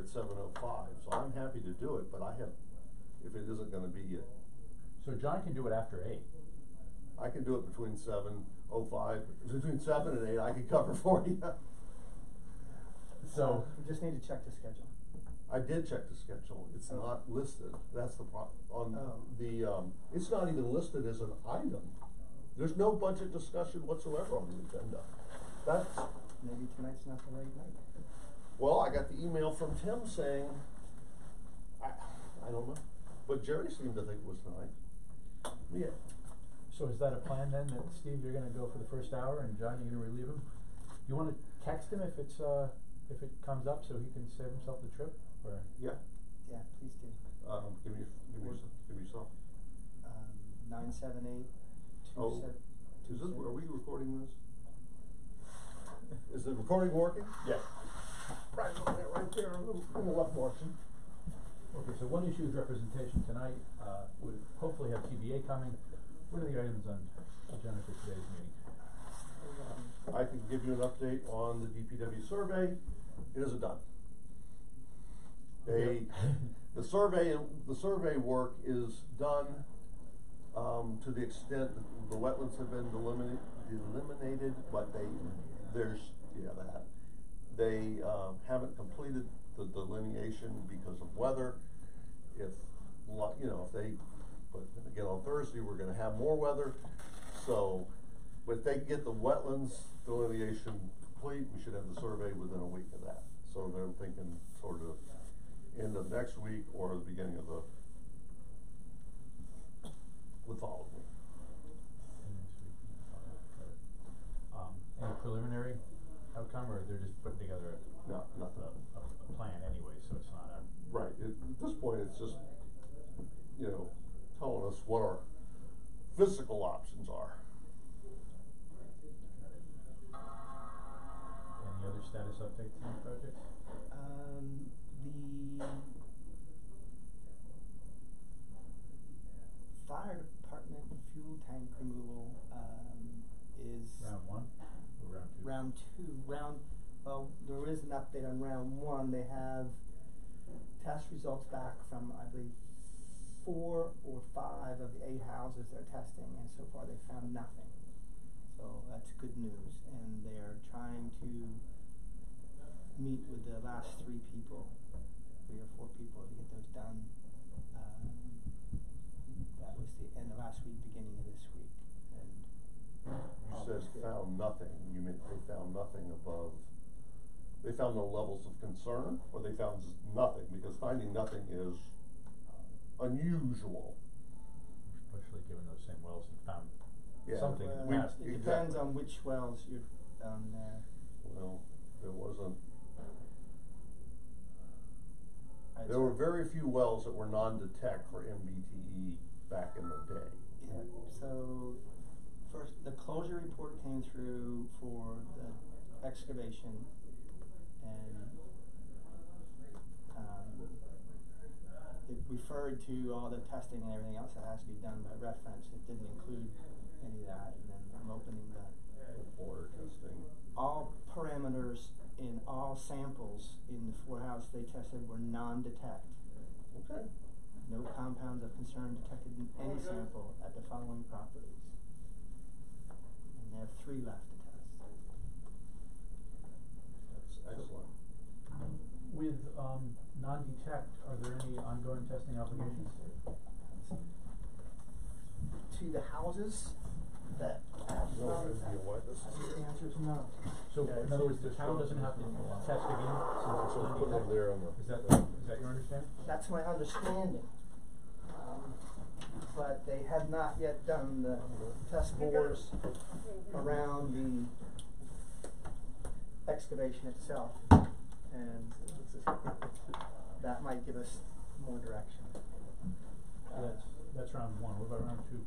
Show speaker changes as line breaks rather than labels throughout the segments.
at 7:05, so I'm happy to do it, but if it isn't gonna be it.
So John can do it after 8.
I can do it between 7:05, between 7 and 8, I can cover for you.
So
we just need to check the schedule.
I did check the schedule, it's not listed, that's the problem. It's not even listed as an item. There's no budget discussion whatsoever on the agenda.
Maybe tonight's not the right night.
Well, I got the email from Tim saying, I don't know, but Jerry seemed to think it was tonight. Yeah.
So is that a plan then, that Steve, you're gonna go for the first hour, and John, you're gonna relieve him? You wanna text him if it comes up, so he can save himself the trip, or?
Yeah.
Yeah, please do.
Give me some.
978.
Oh, are we recording this? Is the recording working?
Yes.
Right there, in the left portion.
Okay, so one issue is representation tonight. We hopefully have TBA coming. What are the items on agenda for today's meeting?
I can give you an update on the DPW survey. It isn't done. The survey work is done to the extent that the wetlands have been eliminated, but they haven't completed the delineation because of weather. If they, but again on Thursday we're going to have more weather, so if they get the wetlands delineation complete, we should have the survey within a week of that. So they're thinking sort of end of next week or the beginning of the following week.
Any preliminary outcome, or they're just putting together
nothing.
A plan anyway, so it's not a...
Right, at this point it's just, telling us what our physical options are.
Any other status updates on the project?
The fire department fuel tank removal is
round 1 or round 2?
Well, there is an update on round 1. They have test results back from, I believe, 4 or 5 of the 8 houses they're testing, and so far they found nothing. So that's good news, and they are trying to meet with the last 3 people, 3 or 4 people, to get those done. That was the end of last week, beginning of this week. And
you said found nothing. You meant they found nothing above? They found no levels of concern, or they found nothing? Because finding nothing is unusual.
Especially given those same wells that found something.
Well, it depends on which wells you're down there.
Well, there wasn't. There were very few wells that were non-detect for MBTE back in the day.
Yeah. So first, the closure report came through for the excavation, and it referred to all the testing and everything else that has to be done by reference. It didn't include any of that, and then I'm opening the
water testing.
All parameters in all samples in the 4 houses they tested were non-detect.
Okay.
No compounds of concern detected in any sample at the following properties. And they have 3 left to test.
That's excellent.
With non-detect, are there any ongoing testing obligations?
To the houses that have
The
answer is no.
So in other words, the town doesn't have to test again since it's non-detect?
There on the
Is that your understanding?
That's my understanding. But they have not yet done the test bores around the excavation itself, and that might give us more direction.
That's round 1. What about round 2?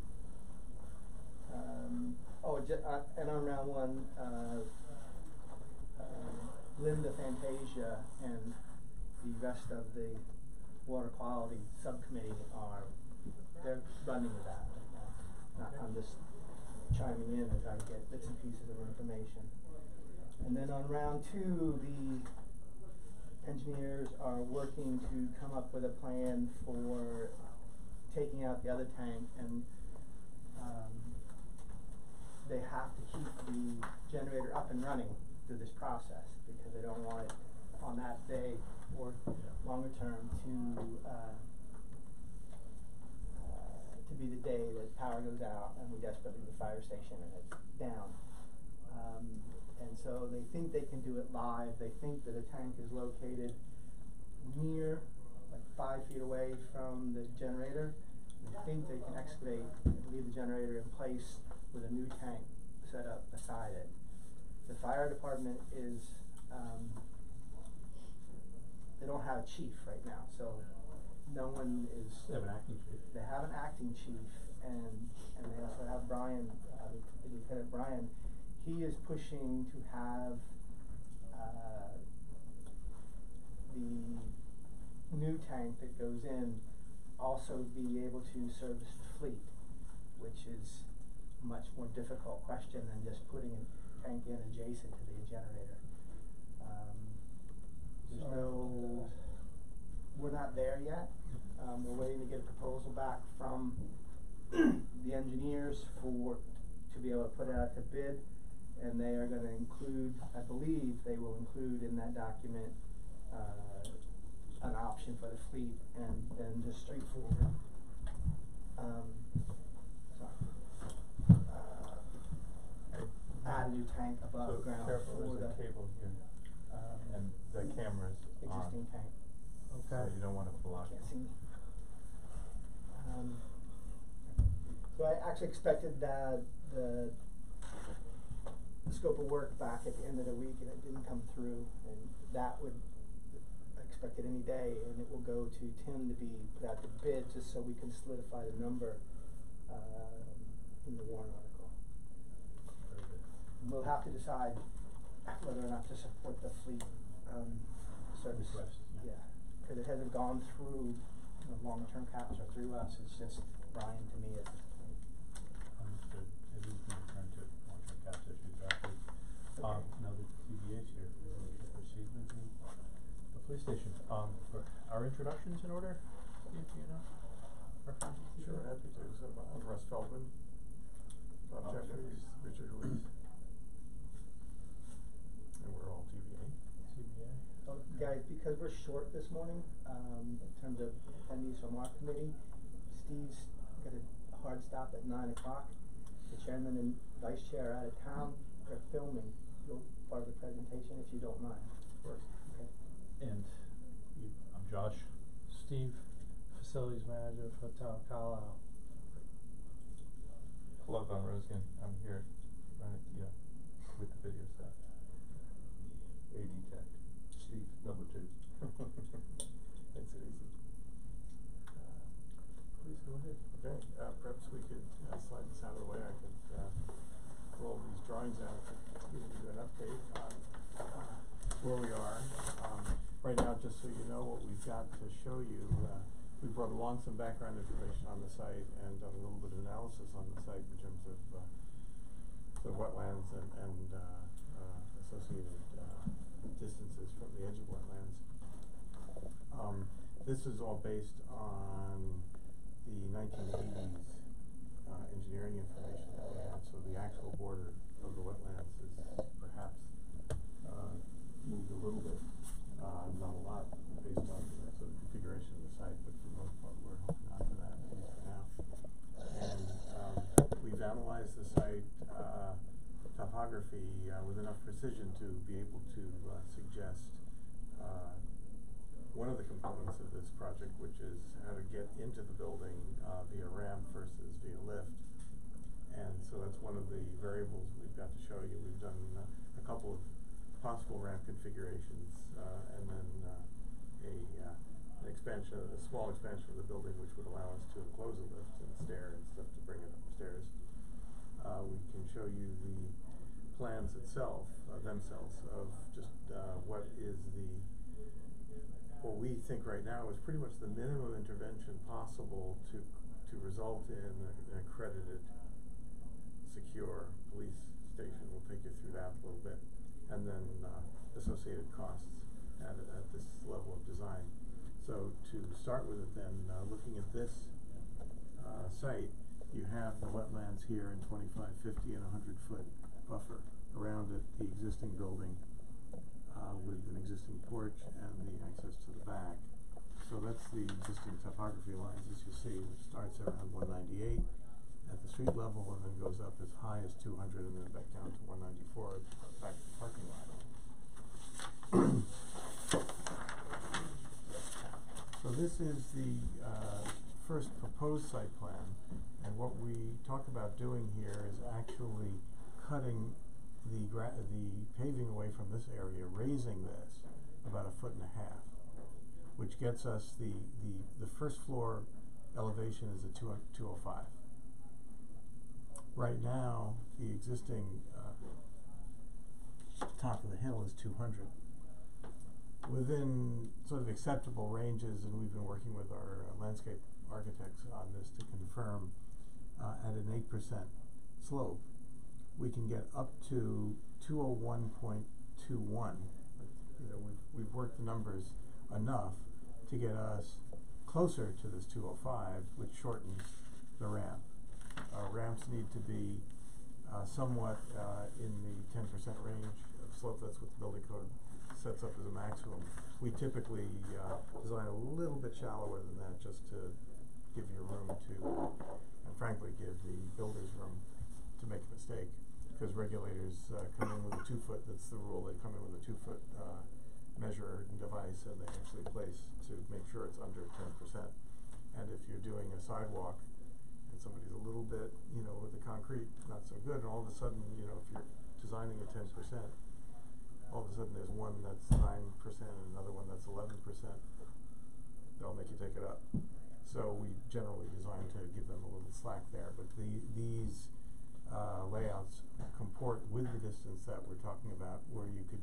And on round 1, Linda Fantasia and the rest of the water quality subcommittee they're running with that right now. I'm just chiming in as I get bits and pieces of information. And then on round 2, engineers are working to come up with a plan for taking out the other tank, and they have to keep the generator up and running through this process because they don't want it on that day or longer term to be the day that power goes out and we desperately need the fire station and it's down. And so they think they can do it live. They think that a tank is located near, like 5 feet away from the generator. They think they can excavate and leave the generator in place with a new tank set up beside it. The fire department is, they don't have a chief right now, so no one is.
They have an acting chief.
They have an acting chief, and they also have Brian, Lieutenant Brian. He is pushing to have the new tank that goes in also be able to service the fleet, which is a much more difficult question than just putting a tank in adjacent to the generator. We're not there yet. We're waiting to get a proposal back from the engineers to be able to put it out to bid, and they are going to include, I believe they will include in that document an option for the fleet, and then just straightforward add a new tank above ground
Careful,
for
there's a cable here, and the camera's on,
existing tank.
so you don't want to block it.
Can't see me. So I actually expected that the scope of work back at the end of the week, and it didn't come through, and that would expect it any day, and it will go to Tim to be put out to bid just so we can solidify the number in the warrant article. And we'll have to decide whether or not to support the fleet service.
Request,
Yeah, because it hasn't gone through the long-term caps or through us. It's just Brian to me at this point.
Understood. Maybe we can return to long-term caps issues after.
Okay.
Now that TBA's here, we can proceed with the police station. For our introductions in order, Steve, do you know?
Sure, happy to. So I'm Russ Feldman, Bob Jeffries, Richard Ruiz, and we're all TBA.
CBA.
Guys, because we're short this morning, in terms of attendees from our committee, Steve's got a hard stop at 9 o'clock. The chairman and vice chair are out of town. They're filming your part of the presentation, if you don't mind.
Of course.
Okay.
And I'm Josh.
Steve, facilities manager for Town Carlisle.
Hello, Don Roskin. I'm here with the video staff.
AD Tech, Steve, number 2.
Makes it easy.
Please go ahead.
Okay, perhaps we could slide this out of the way. I could roll these drawings out to give you an update on where we are. Right now, just so you know what we've got to show you, we brought along some background information on the site and done a little bit of analysis on the site in terms of the wetlands and associated distances from the edge of wetlands. This is all based on the 1980s engineering information that we had, so the actual border of the wetlands is perhaps moved a little bit, not a lot, based on the sort of configuration of the site, but for the most part we're holding on to that at least for now. And we've analyzed the site topography with enough precision to be able to suggest one of the components of this project, which is how to get into the building via ramp versus via lift. And so that's one of the variables we've got to show you. We've done a couple of possible ramp configurations and then an expansion, a small expansion of the building, which would allow us to enclose a lift and stair and stuff to bring it upstairs. We can show you the plans themselves of just what we think right now is pretty much the minimum intervention possible to result in an accredited, secure police station. We'll take you through that a little bit, and then associated costs. at this level of design. So to start with it then, looking at this site, you have the wetlands here in 25, 50, and 100-foot buffer around it, the existing building with an existing porch and the access to the back. So that's the existing topography lines, as you see, which starts around 198 at the street level and then goes up as high as 200 and then back down to 194 back to the parking lot. So this is the first proposed site plan, and what we talked about doing here is actually cutting the paving away from this area, raising this about 1.5 feet, which gets us the first floor elevation is at 205. Right now, the existing top of the hill is 200. Within sort of acceptable ranges, and we've been working with our landscape architects on this to confirm, at an 8% slope, we can get up to 201.21. You know, we've worked the numbers enough to get us closer to this 205, which shortens the ramp. Ramps need to be somewhat in the 10% range of slope. That's what the building code sets up as a maximum. We typically design a little bit shallower than that just to give you room to, and frankly give the builders room to make a mistake, because regulators come in with a 2-foot, that's the rule, they come in with a 2-foot measure and device, and they actually place to make sure it's under 10%. And if you're doing a sidewalk and somebody's a little bit, you know, with the concrete not so good, and all of a sudden, you know, if you're designing a 10%, all of a sudden there's one that's 9% and another one that's 11%, they'll make you take it up. So we generally design to give them a little slack there, but these layouts comport with the distance that we're talking about, where you could,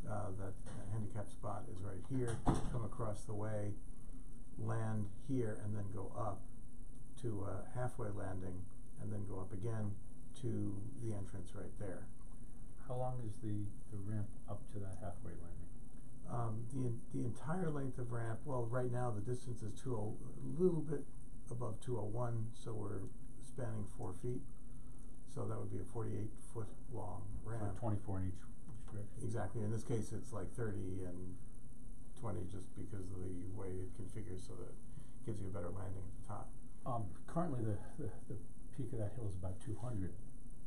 that handicap spot is right here, come across the way, land here, and then go up to a halfway landing, and then go up again to the entrance right there.
How long is the ramp up to that halfway landing?
The entire length of ramp, well, right now the distance is a little bit above 201, so we're spanning 4 feet. So that would be a 48-foot long ramp.
So 24 in each direction?
Exactly. In this case, it's like 30 and 20 just because of the way it configures, so that it gives you a better landing at the top.
Currently, the peak of that hill is about 200.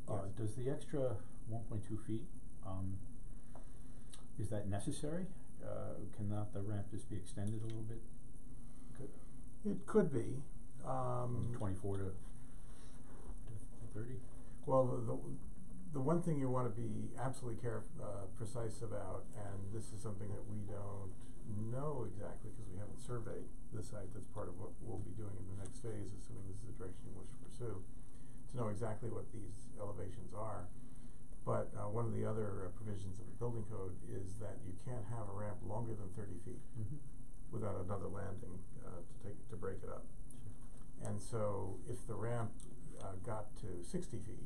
Yes.
Does the extra 1.2 feet, is that necessary? Cannot the ramp just be extended a little bit?
It could be.
24 to 30?
Well, the one thing you want to be absolutely precise about, and this is something that we don't know exactly because we haven't surveyed the site. That's part of what we'll be doing in the next phase, assuming this is the direction you wish to pursue, to know exactly what these elevations are. But one of the other provisions of the building code is that you can't have a ramp longer than 30 feet without another landing to break it up. Sure. And so if the ramp got to 60 feet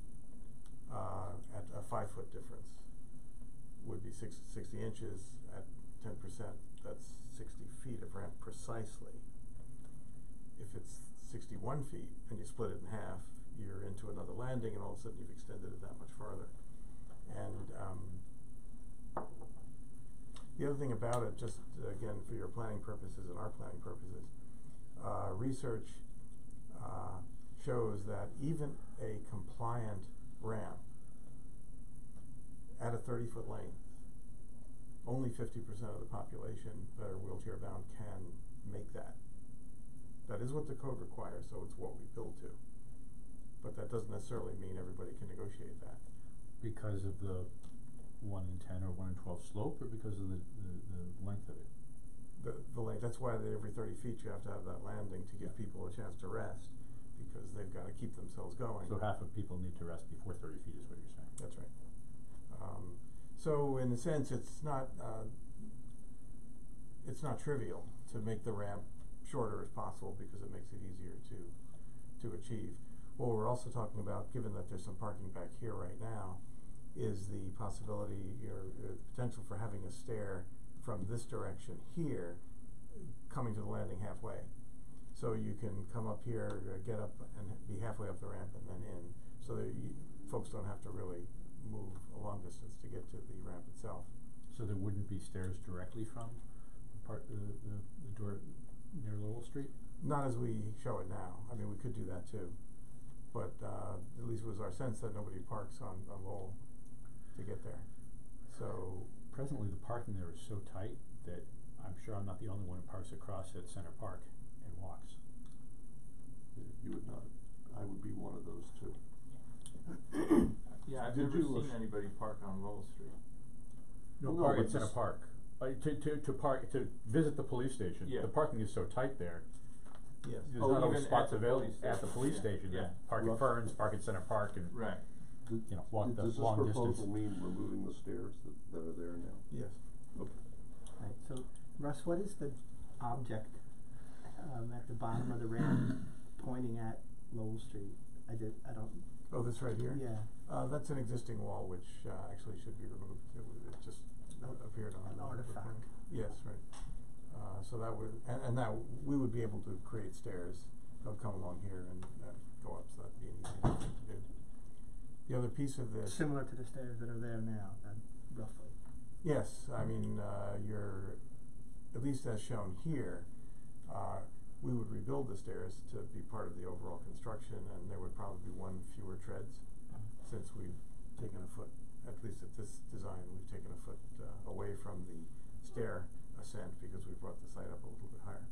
at a 5-foot difference, would be 60 inches at 10%. That's 60 feet of ramp precisely. If it's 61 feet and you split it in half, you're into another landing, and all of a sudden you've extended it that much farther. And the other thing about it, just again for your planning purposes and our planning purposes, research shows that even a compliant ramp at a 30-foot length, only 50% of the population that are wheelchair bound can make that. That is what the code requires, so it's what we build to. But that doesn't necessarily mean everybody can negotiate that.
Because of the 1 in 10 or 1 in 12 slope, or because of the length of it?
The length, that's why that every 30 feet you have to have that landing to give people a chance to rest, because they've got to keep themselves going.
So half of people need to rest before 30 feet is what you're saying?
That's right. So in a sense, it's not trivial to make the ramp shorter as possible, because it makes it easier to achieve. What we're also talking about, given that there's some parking back here right now, is the possibility or potential for having a stair from this direction here, coming to the landing halfway. So you can come up here, get up and be halfway up the ramp and then in, so that folks don't have to really move a long distance to get to the ramp itself.
So there wouldn't be stairs directly from the door near Lowell Street?
Not as we show it now. I mean, we could do that too. But at least it was our sense that nobody parks on Lowell to get there. So
Presently, the parking there is so tight that I'm sure I'm not the only one who parks across at Center Park and walks.
You would not, I would be one of those two.
Yeah, I've
Did
never
you
seen anybody park on Lowell Street.
No,
Well, no,
park
but
at Center
this-
Park. To visit the police station,
Yeah.
the parking is so tight there.
yes.
There's
Oh,
not always
even
spots
at the
available
police
at the
station.
police
Yeah.
station.
Yeah.
Park at
Rough-
Ferns, park at Center Park, and
Right.
walk the
Does this
long distance.
proposal mean removing the stairs that are there now?
Yes.
Okay.
Right, so Russ, what is the object at the bottom of the ramp pointing at Lowell Street? I don't,
Oh, this right here?
yeah.
That's an existing wall which actually should be removed. It just appeared on
An
the
artifact.
plan. Yes, right. So that would, and that, we would be able to create stairs that would come along here and go up, so that'd be an easy thing to do. The other piece of this.
Similar to the stairs that are there now, then, roughly.
Yes, I mean, you're, at least as shown here, we would rebuild the stairs to be part of the overall construction, and there would probably be one fewer treads, since we've taken a foot, at least at this design, we've taken a foot away from the stair ascent because we brought the site up a little bit higher.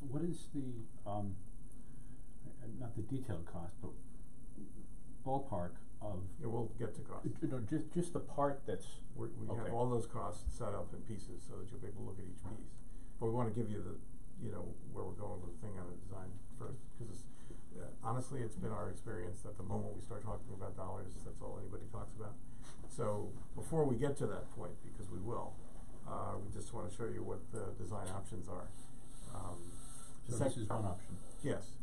What is the, not the detailed cost, but ballpark of,
Yeah, we'll get to cost.
no, just the part that's,
We
Okay.
have all those costs set up in pieces so that you'll be able to look at each piece. But we wanna give you the, where we're going with the thing on the design first, cause honestly, it's been our experience that the moment we start talking about dollars, that's all anybody talks about. So before we get to that point, because we will, we just wanna show you what the design options are.
so this is one option.
Yes.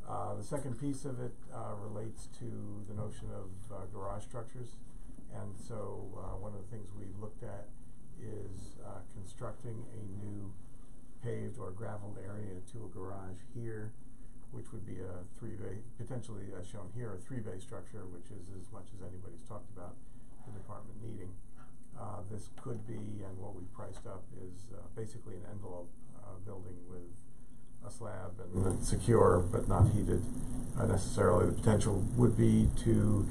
The second piece of it relates to the notion of garage structures. And so one of the things we looked at is constructing a new paved or gravelled area to a garage here, which would be a three-bay, potentially as shown here, a three-bay structure, which is as much as anybody's talked about the department needing. This could be, and what we priced up is basically an envelope building with a slab and secure but not heated necessarily. The potential would be to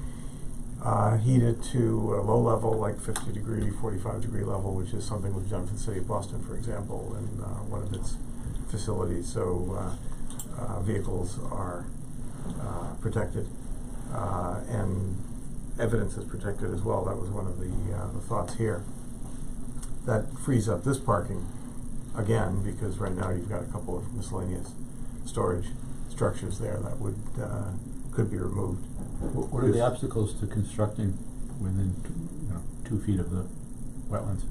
heat it to a low level, like 50 degree, 45 degree level, which is something we've done for the city of Boston, for example, in one of its facilities. So vehicles are protected and evidence is protected as well. That was one of the thoughts here. That frees up this parking again, because right now you've got a couple of miscellaneous storage structures there that would could be removed.
What are the obstacles to constructing within 2 feet of the wetlands?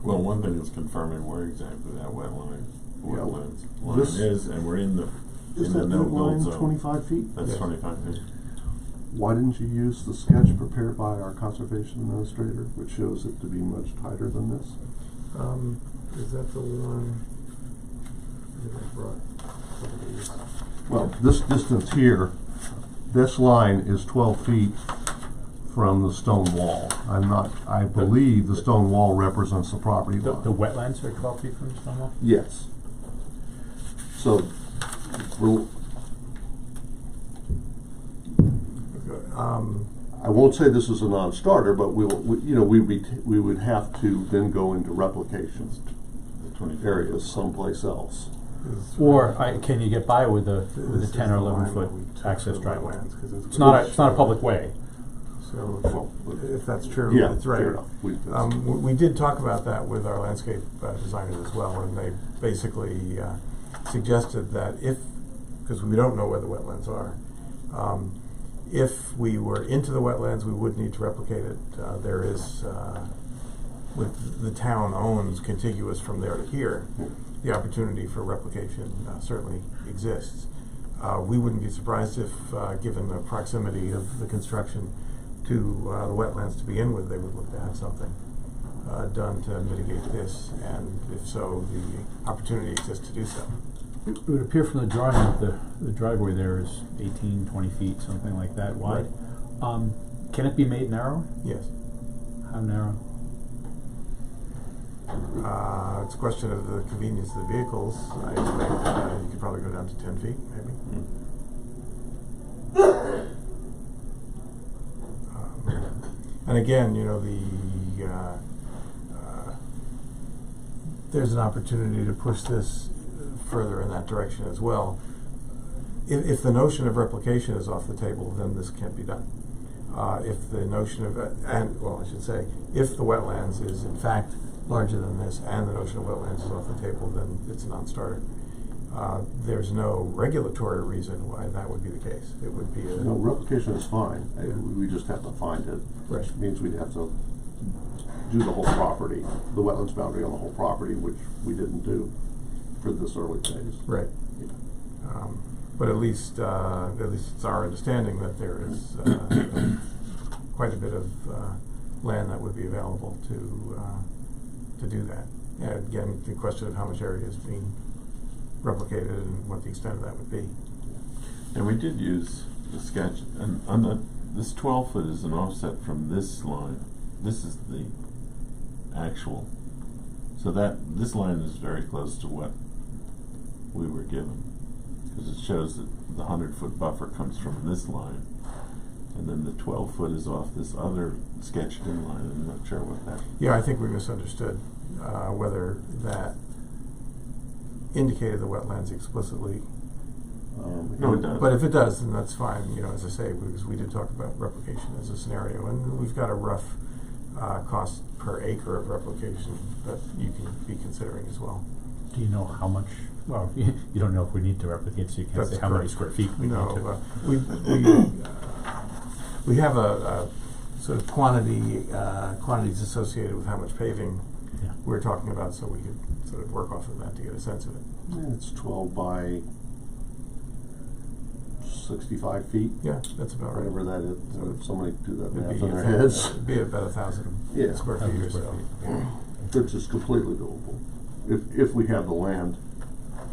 Well, one thing is confirming where exactly that wetland
This-
is, and we're in the
Is that
no
new
build
line
zone.
25 feet?
That's
Yes.
25 feet.
Why didn't you use the sketch prepared by our conservation administrator, which shows it to be much tighter than this?
Is that the one that I brought? Some of these.
Well, this distance here, this line is 12 feet from the stone wall. I believe the stone wall represents the property line.
The wetlands are 12 feet from the stone wall?
Yes. So, we'll, I won't say this is a non-starter, but we would have to then go into replications
The 25
areas someplace else.
Or can you get by with a
This is
10 or
the
11
line
foot
that we took
access
for
driveway?
wetlands, 'cause
It's not a public way.
So
Well,
if that's true,
yeah,
it's right.
fair enough.
We did talk about that with our landscape designers as well, and they basically suggested that because we don't know where the wetlands are, if we were into the wetlands, we would need to replicate it. There is, with the town owns contiguous from there to here, the opportunity for replication certainly exists. We wouldn't be surprised if, given the proximity of the construction to the wetlands to begin with, they would look to have something. done to mitigate this, and if so, the opportunity exists to do so.
It would appear from the drawing that the driveway there is 18, 20 feet, something like that wide. Can it be made narrow?
Yes.
How narrow?
It's a question of the convenience of the vehicles. I expect you could probably go down to 10 feet, maybe. And again, you know, there's an opportunity to push this further in that direction as well. If the notion of replication is off the table, then this can't be done. If the notion of, I should say, if the wetlands is in fact larger than this and the notion of wetlands is off the table, then it's a non-starter. There's no regulatory reason why that would be the case. It would be a...
No, replication is fine, we just have to find it,
Right.
which means we'd have to do the whole property, the wetlands boundary on the whole property, which we didn't do for this early phase.
Right. But at least it's our understanding that there is quite a bit of land that would be available to do that. And again, the question of how much area is being replicated and what the extent of that would be.
And we did use the sketch, and on this 12 foot is an offset from this line. This is the actual. So this line is very close to what we were given, because it shows that the 100-foot buffer comes from this line, and then the 12 foot is off this other sketched in line. I'm not sure what that.
Yeah, I think we misunderstood whether that indicated the wetlands explicitly.
No, it does.
But if it does, then that's fine. You know, as I say, because we did talk about replication as a scenario, and we've got a rough cost per acre of replication that you can be considering as well.
Do you know how much? Well, you don't know if we need to replicate, so you can't
That's
say how many
correct.
square feet we need to.
No, we have a sort of quantities associated with how much paving we're talking about, so we could sort of work off of that to get a sense of it.
Yeah, it's 12 by 65 feet,
Yeah, that's about right.
whatever that is. If somebody do that
It'd
math
be
in their
a-
heads,
It'd be about 1,000
Yeah.
square feet or
1,000
so.
square
which is completely doable, if we have the land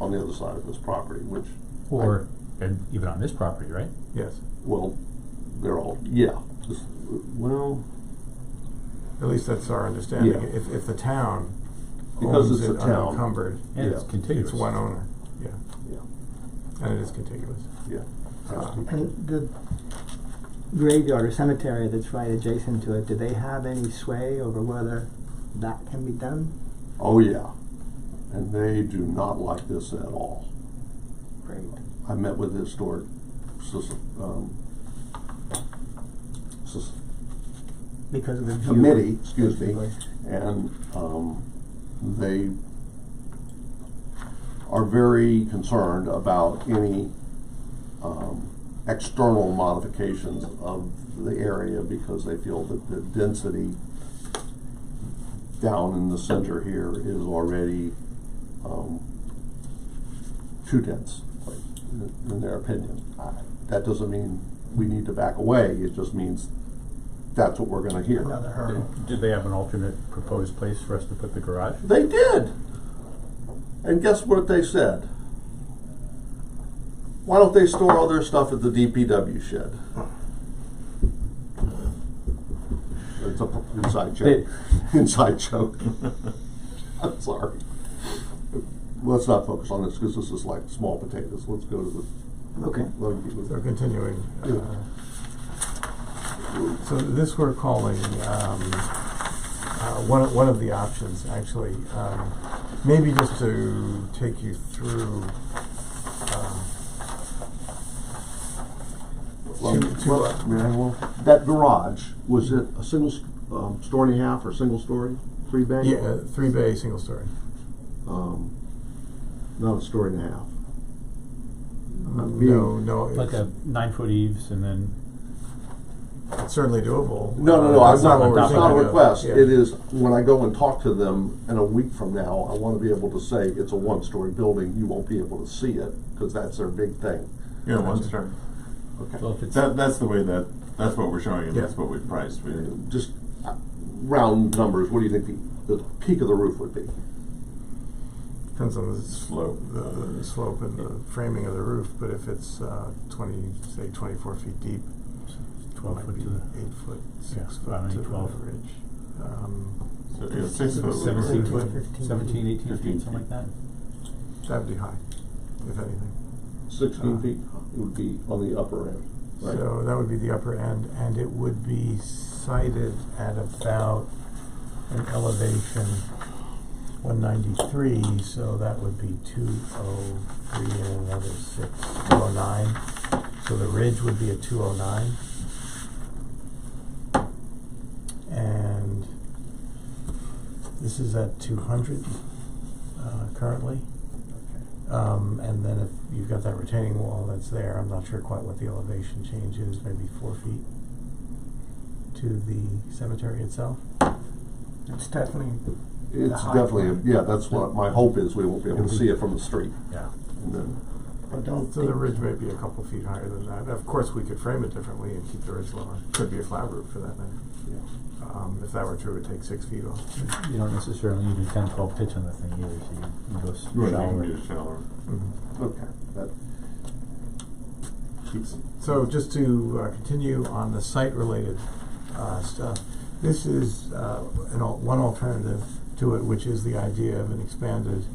on the other side of this property, which,
Or, and even on this property, right?
Yes,
well, they're all, yeah, this, well,
at least that's our understanding.
Yeah.
If the town
because
owns
it's
it
a town,
unencumbered,
And
Yeah.
it's contiguous.
it's one owner, yeah,
yeah,
and it is contiguous.
yeah.
And the graveyard or cemetery that's right adjacent to it, do they have any sway over whether that can be done?
Oh, yeah, and they do not like this at all.
Great.
I met with the historic
Because of the view.
committee, excuse me,
basically.
and they are very concerned about any external modifications of the area, because they feel that the density down in the center here is already too dense, in their opinion. That doesn't mean we need to back away, it just means that's what we're gonna hear.
Another hurdle.
Did they have an alternate proposed place for us to put the garage?
They did. And guess what they said? Why don't they store all their stuff at the DPW shed? It's a inside joke. Inside joke. I'm sorry. Let's not focus on this, because this is like small potatoes. Let's go to the.
Okay.
Let them keep
So
it.
continuing,
Yeah.
so this we're calling, one of the options, actually, maybe just to take you through,
That garage, was it a single story and a half or single story, 3 bay?
yeah, 3-bay, single story.
Not a story and a half.
No,
Like a 9-foot eaves and then,
it's certainly doable.
No,
That's
it's not
what we're
a
thinking of.
request,
Yeah.
it is, when I go and talk to them in a week from now, I wanna be able to say, it's a 1-story building, you won't be able to see it, cause that's their big thing.
Yeah, 1 star.
Okay.
well, if it's,
That's the way that's what we're showing, and
Yeah.
that's what we priced. We
Just, round numbers, what do you think the peak of the roof would be?
Depends on the
Slope.
the slope and the framing of the roof, but if it's 24 feet deep,
12
might
foot
be
to the,
8 foot, 6
yeah,
foot
I mean,
to the
12.
ridge.
So, yeah, 6 foot. would
17
work.
foot, 17, 18
15
feet, something like that.
That would be high, if anything.
16 feet would be on the upper end, right?
So that would be the upper end, and it would be sited at about an elevation 193, so that would be 203 and another 6, 209. So the ridge would be a 209. And this is at 200 currently. And then if you've got that retaining wall that's there, I'm not sure quite what the elevation change is, maybe 4 feet to the cemetery itself.
It's definitely,
It's
high
definitely,
point.
yeah, that's what my hope is, we won't be able to see it from the street.
Yeah.
And then,
but don't
So
think,
the ridge may be a couple feet higher than that. Of course, we could frame it differently and keep the ridge lower. Could be a flat roof for that matter. If that were true, it would take 6 feet off.
You don't necessarily need a 10, 12 pitch on the thing either, so you go
Right,
shallower.
you can do shallower.
okay, that keeps,
So just to continue on the site-related stuff, this is one alternative to it, which is the idea of an expanded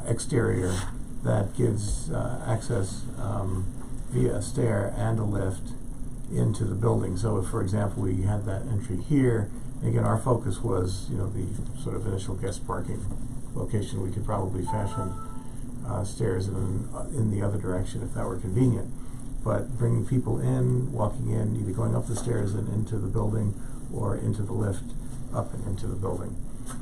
exterior that gives access via a stair and a lift into the building. So if, for example, we had that entry here, again, our focus was, the sort of initial guest parking location. We could probably fashion stairs in the other direction if that were convenient. But bringing people in, walking in, either going up the stairs and into the building or into the lift up and into the building.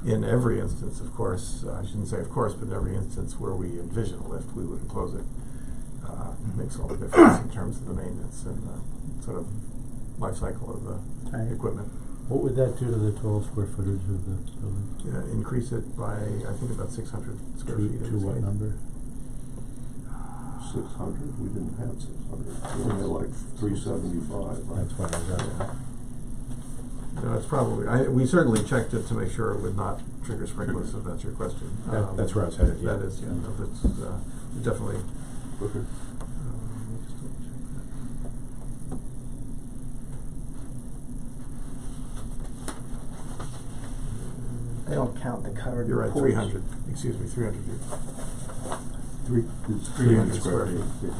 In every instance, of course, I shouldn't say of course, but in every instance where we envision a lift, we would enclose it. It makes all the difference in terms of the maintenance and the sort of life cycle of the
Right.
equipment.
What would that do to the total square footage of the building?
Increase it by, I think, about 600 square feet.
To what number?
600, we didn't have 600, we had like 375, right?
That's what I was asking.
No, it's probably, we certainly checked it to make sure it would not trigger sprinklers, if that's your question.
That's where I was headed, yeah.
That is, yeah, no, that's, definitely.
Okay.
they don't count the covered
You're right,
porch.
300, excuse me, 300 feet.
It's
300
300
square
square feet.
feet.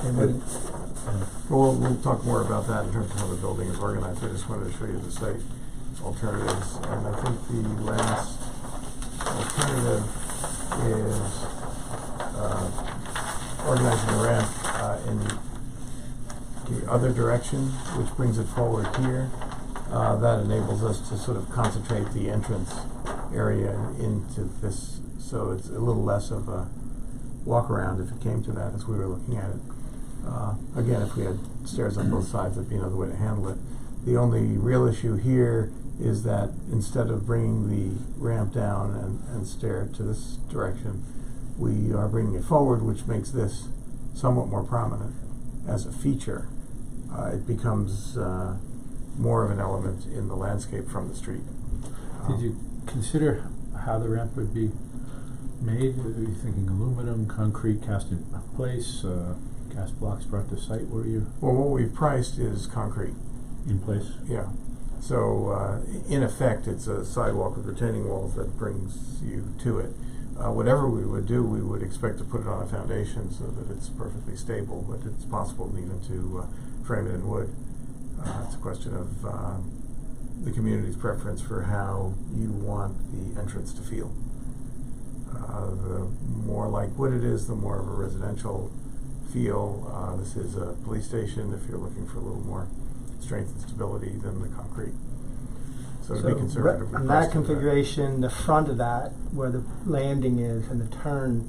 And then,
Well, we'll talk more about that in terms of how the building is organized. I just wanted to show you the site alternatives. And I think the last alternative is organizing the ramp in the other direction, which brings it forward here. That enables us to sort of concentrate the entrance area into this, so it's a little less of a walk around if it came to that as we were looking at it. Again, if we had stairs on both sides, that'd be another way to handle it. The only real issue here is that instead of bringing the ramp down and stair to this direction, we are bringing it forward, which makes this somewhat more prominent as a feature. It becomes more of an element in the landscape from the street.
Did you consider how the ramp would be made? Were you thinking aluminum, concrete cast in place, cast blocks brought to site? Were you
Well, what we've priced is concrete.
in place?
Yeah. So, in effect, it's a sidewalk with retaining walls that brings you to it. Whatever we would do, we would expect to put it on a foundation so that it's perfectly stable, but it's possible even to frame it in wood. It's a question of the community's preference for how you want the entrance to feel. The more like wood it is, the more of a residential feel. This is a police station if you're looking for a little more strength and stability than the concrete. So to be conservative, we
on
priced
that
it
configuration, the front of that, where the landing is and the turn,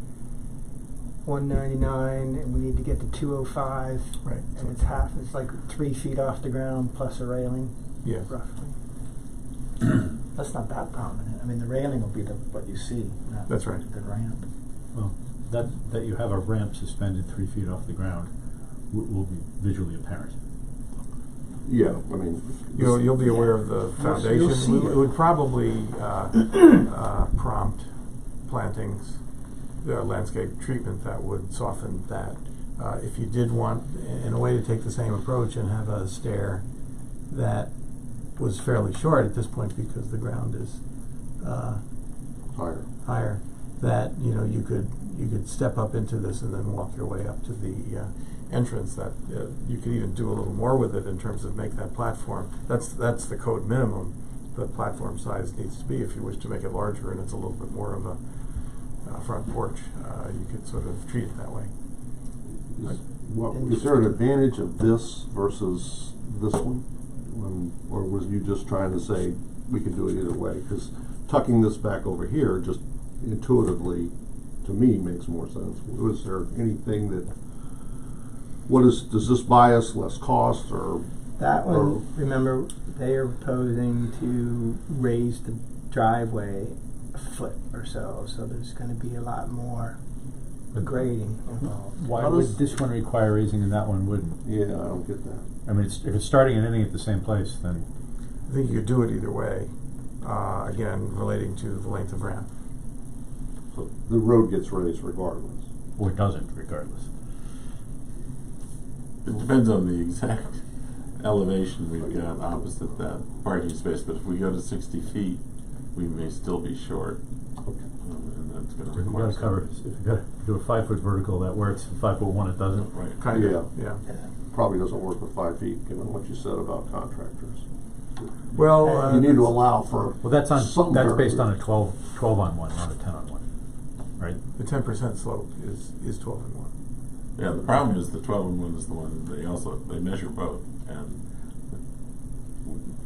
199, and we need to get to 205.
Right.
And it's like 3 feet off the ground plus a railing,
Yes.
roughly. That's not that prominent. I mean, the railing will be what you see, not
That's right.
the ramp.
Well, that you have a ramp suspended 3 feet off the ground will be visually apparent.
Yeah, I mean.
You'll be aware of the
You'll
foundation.
see it.
It would probably prompt plantings, landscape treatment that would soften that. If you did want, in a way, to take the same approach and have a stair that was fairly short at this point because the ground is higher, that you could step up into this and then walk your way up to the entrance. That you could even do a little more with it in terms of make that platform. That's the code minimum. The platform size needs to be. If you wish to make it larger and it's a little bit more of a front porch, you could sort of treat it that way.
Is there an advantage of this versus this one? Or was you just trying to say we could do it either way? Because tucking this back over here just intuitively, to me, makes more sense. Was there anything that, does this buy us less cost or?
That one, remember, they are proposing to raise the driveway a foot or so there's gonna be a lot more grading involved.
Why
How
would
does-
this one require raising and that one wouldn't?
Yeah, I don't get that.
I mean, if it's starting and ending at the same place, then,
I think you could do it either way. Again, relating to the length of ramp.
So the road gets raised regardless.
or it doesn't regardless.
It depends on the exact elevation we've got opposite that parking space, but if we go to 60 feet, we may still be short.
Okay.
And that's gonna
If you
require
gotta cover, if you gotta do a 5-foot vertical, that works, 5'1", it doesn't.
Right.
Kind of,
Yeah. Probably doesn't work with 5 feet, given what you said about contractors.
Well,
You need to allow for.
Well, that's
some
that's based on a
variability.
12 on 1, not a 10 on 1, right?
the 10% slope is 12 and 1.
Yeah, the problem is the 12 and 1 is the one they measure both, and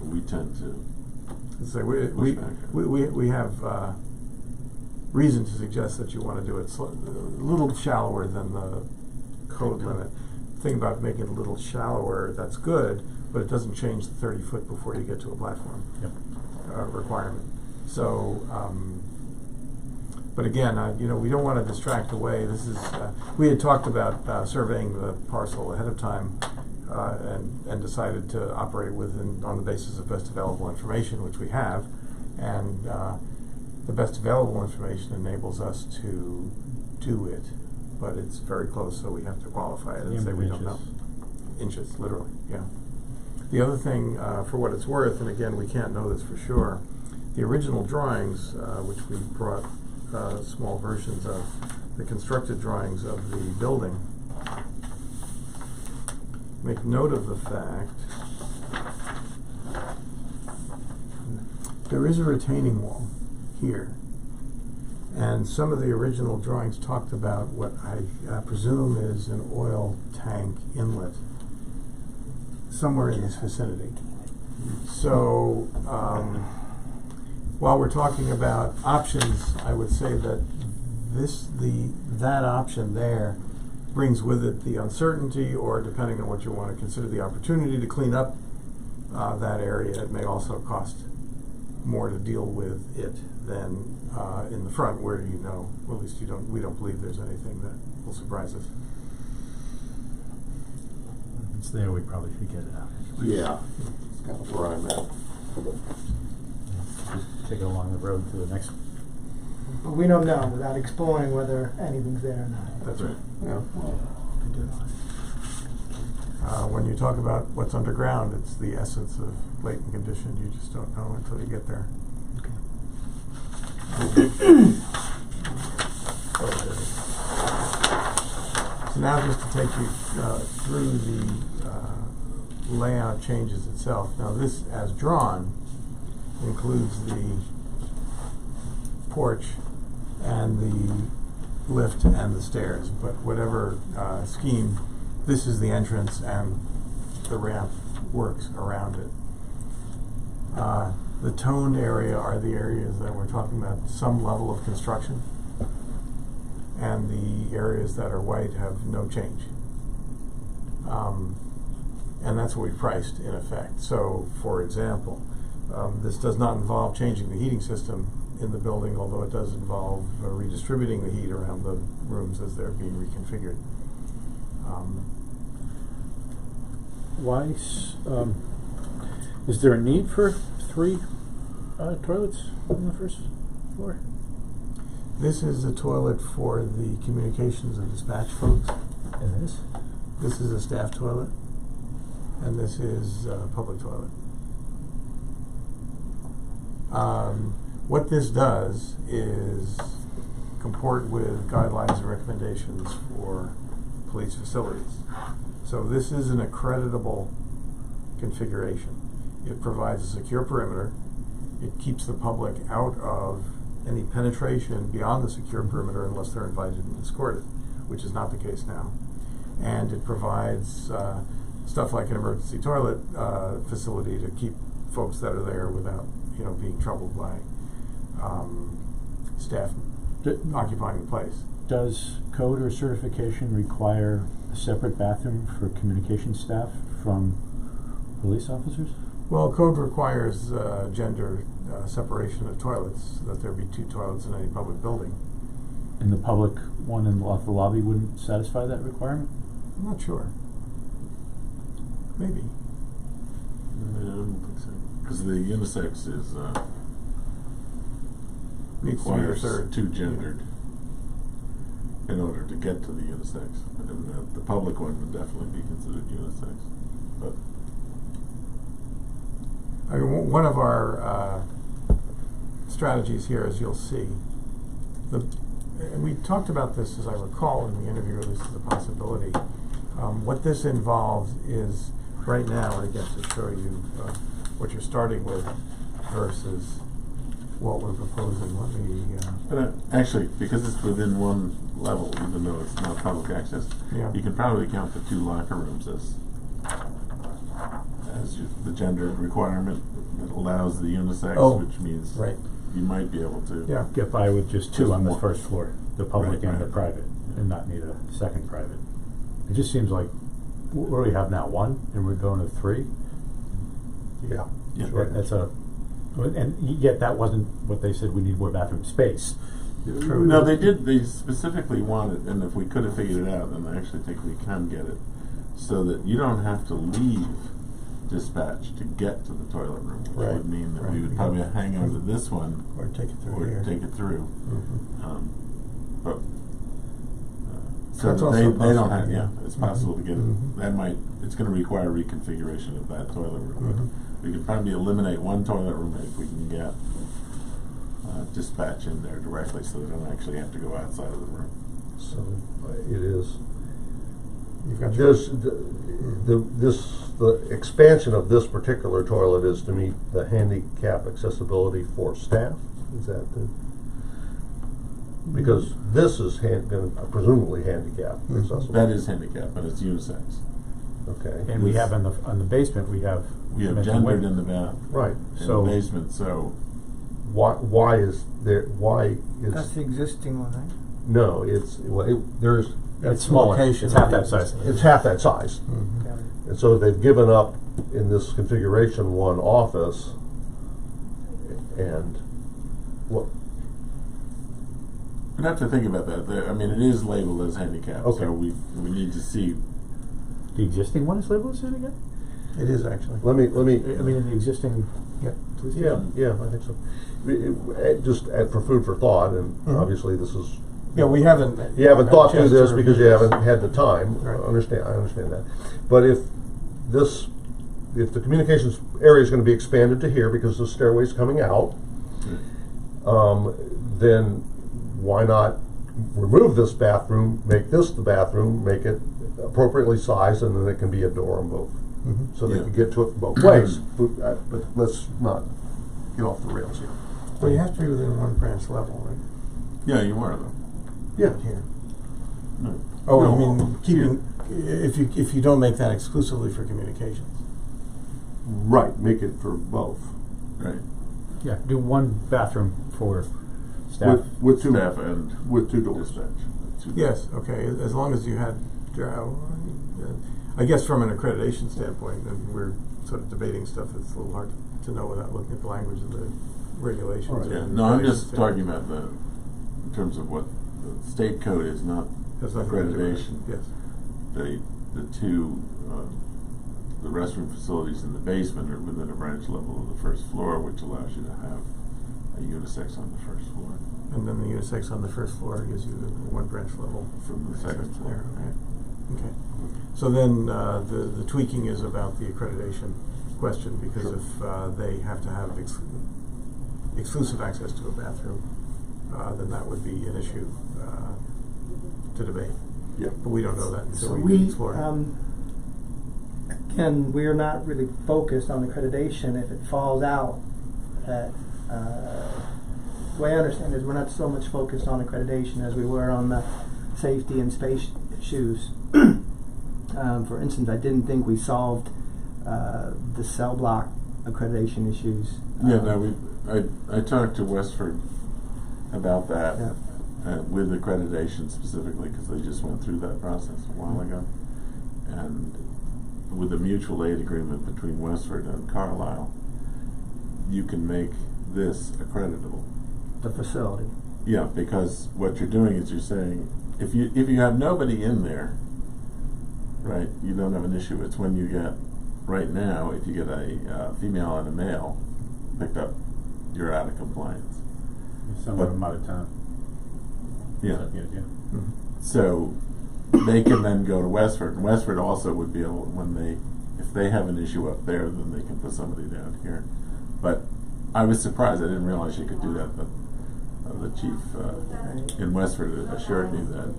we tend to.
So
Push back.
we have reason to suggest that you want to do it a little shallower than the code limit. The thing about making it a little shallower, that's good, but it doesn't change the 30 foot before you get to a platform
Yep.
requirement. So, but again, we don't want to distract away. This is we had talked about surveying the parcel ahead of time. And decided to operate on the basis of best available information, which we have, and the best available information enables us to do it, but it's very close, so we have to qualify it and say we don't know. Inches, literally, yeah. The other thing, for what it's worth, and again, we can't know this for sure, the original drawings, which we brought small versions of, the constructed drawings of the building, make note of the fact there is a retaining wall here, and some of the original drawings talked about what I presume is an oil tank inlet somewhere in this vicinity. So while we're talking about options, I would say that that option there brings with it the uncertainty, or depending on what you want to consider the opportunity to clean up that area, it may also cost more to deal with it than in the front, where well, at least we don't believe there's anything that will surprise us.
If it's there, we probably should get it out.
Yeah, that's kind of where I'm at.
Just take it along the road to the next.
But we don't know without exploring whether anything's there or not.
That's right.
Yeah.
When you talk about what's underground, it's the essence of latent condition. You just don't know until you get there. So now just to take you through the layout changes itself. Now this, as drawn, includes the porch and the lift and the stairs, but whatever scheme, this is the entrance and the ramp works around it. The toned area are the areas that we're talking about some level of construction, and the areas that are white have no change. And that's what we priced in effect. So, for example, this does not involve changing the heating system in the building, although it does involve redistributing the heat around the rooms as they're being reconfigured.
is there a need for 3 toilets on the first floor?
This is a toilet for the communications and dispatch folks.
And this?
This is a staff toilet, and this is a public toilet. What this does is comport with guidelines and recommendations for police facilities. So this is an accreditable configuration. It provides a secure perimeter. It keeps the public out of any penetration beyond the secure perimeter unless they're invited and escorted, which is not the case now. And it provides stuff like an emergency toilet facility to keep folks that are there without, being troubled by staff occupying the place.
Does code or certification require a separate bathroom for communication staff from police officers?
Well, code requires gender separation of toilets, that there be 2 toilets in any public building.
And the public one in the lobby wouldn't satisfy that requirement?
I'm not sure. Maybe.
I don't think so. Because the unisex is
Needs to be a
requires
third.
2 gendered in order to get to the unisex, and the public one would definitely be considered unisex. But
I mean, one of our strategies here, as you'll see, and we talked about this, as I recall, in the interview, at least as a possibility. What this involves is, right now, I guess to show you what you're starting with versus what we're proposing. Let me.
But actually, because it's within one level, even though it's not public access,
Yeah.
you can probably count the 2 locker rooms as the gender requirement that allows the unisex,
Oh,
which means
right.
you might be able to.
Yeah.
Get by with just 2
Just
on the
one.
first floor, the public
Right,
and the
right.
private, and not need a second private. It just seems like, what do we have now, 1, and we're going to 3?
Yeah.
Yeah.
That's and yet that wasn't what they said, we need more bathroom space.
True.
No, they did. They specifically wanted, and if we could have figured it out, then I actually think we can get it, so that you don't have to leave dispatch to get to the toilet room, which
Right,
would mean that
right.
we would probably hang on to this one
Or take it through
or
here.
take it through.
Mhm.
But so
That's
that
also
they don't
possible,
have.
yeah.
Yeah, it's possible to get
Mhm.
it. That might. It's going to require reconfiguration of that toilet room.
Mhm.
But we could probably eliminate 1 toilet room if we can get dispatch in there directly, so they don't actually have to go outside of the room.
So it is.
You've got your.
The expansion of this particular toilet is to meet the handicap accessibility for staff. Is that because this is presumably handicap accessible.
That is handicap, but it's unisex.
Okay.
And we have on the basement, we have.
We have
men's and
gendered
women.
in the bath,
Right.
in
So-
the basement. So
Why is
That's the existing one, right?
no? There's
It's smaller,
location.
it's half that size.
it's half that size,
Mhm.
Got it.
and so they've given up in this configuration 1 office, and what?
we'd have to think about that. I mean, it is labeled as handicap,
Okay.
so we need to see.
The existing one is labeled as handicap?
It is actually.
Let me.
I mean, in the existing.
Yeah.
police
Yeah,
station?
yeah, I think so. Just for food for thought, and
Mhm.
obviously this is.
Yeah, we haven't.
You haven't
had a
thought through
chance
this
to
because you
review
haven't
this.
had the time.
Right.
I understand that. But if the communications area is going to be expanded to here because the stairway's coming out, then why not remove this bathroom, make this the bathroom, make it appropriately sized, and then it can be a door on both.
Mhm.
So they
Yeah.
can get to it both ways. But let's not get off the rails here.
Well, you have to be within 1 branch level, right?
Yeah, you are though.
Yeah.
Here.
No.
Oh,
No,
I mean,
here.
keeping, if you don't make that exclusively for communications.
Right, make it for both.
Right.
Yeah, do 1 bathroom for staff.
With two,
Staff and
with 2 doors.
dispatch. Two
Yes, okay, as long as you had, I guess from an accreditation standpoint, and we're sort of debating stuff that's a little hard to know without looking at the language of the regulations.
All right.
Yeah,
and
no, I'm
accreditation
just talking
standpoint.
about in terms of what the state code is, not
Has nothing to do with it.
accreditation.
Yes.
The 2, the restroom facilities in the basement are within a branch level of the first floor, which allows you to have a unisex on the first floor.
And then the unisex on the first floor gives you the one branch level
From the second floor.
there, right? Okay. So then, the tweaking is about the accreditation question, because
Sure.
if, they have to have exclusive access to a bathroom, then that would be an issue, to debate.
Yep.
But we don't know that
So
until we
we,
explore it.
again, we're not really focused on accreditation. If it falls out, that, the way I understand it is we're not so much focused on accreditation as we were on the safety and space issues. For instance, I didn't think we solved, the cell block accreditation issues.
Yeah, no, I talked to Westford about that,
Yeah.
with accreditation specifically, because they just went through that process a while ago. And with a mutual aid agreement between Westford and Carlisle, you can make this accreditable.
The facility.
Yeah, because what you're doing is you're saying, if you have nobody in there, right, you don't have an issue. It's when you get, right now, if you get a female and a male picked up, you're out of compliance.
Some
But-
of them out of town.
Yeah.
Is that the idea?
Mhm.
So they can then go to Westford, and Westford also would be able, if they have an issue up there, then they can put somebody down here. But I was surprised, I didn't realize you could do that, but the chief in Westford assured me that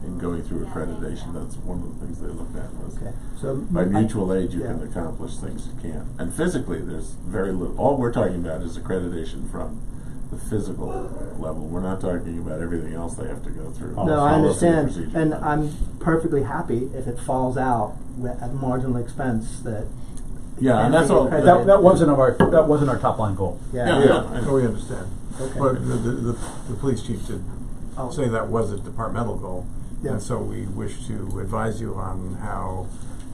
in going through accreditation, that's one of the things they looked at was
Okay. So
by mutual aid you
yeah.
can accomplish things you can't. And physically there's very little, all we're talking about is accreditation from the physical level. We're not talking about everything else they have to go through.
Oh,
No, I
Policy and
understand,
procedure.
and I'm perfectly happy if it falls out at marginal expense that.
Yeah, and that's all.
Accredited.
That wasn't our top line goal.
Yeah.
Yeah, I know.
We understand.
Okay.
But the police chief did
Oh.
say that was a departmental goal.
Yeah.
And so we wish to advise you on how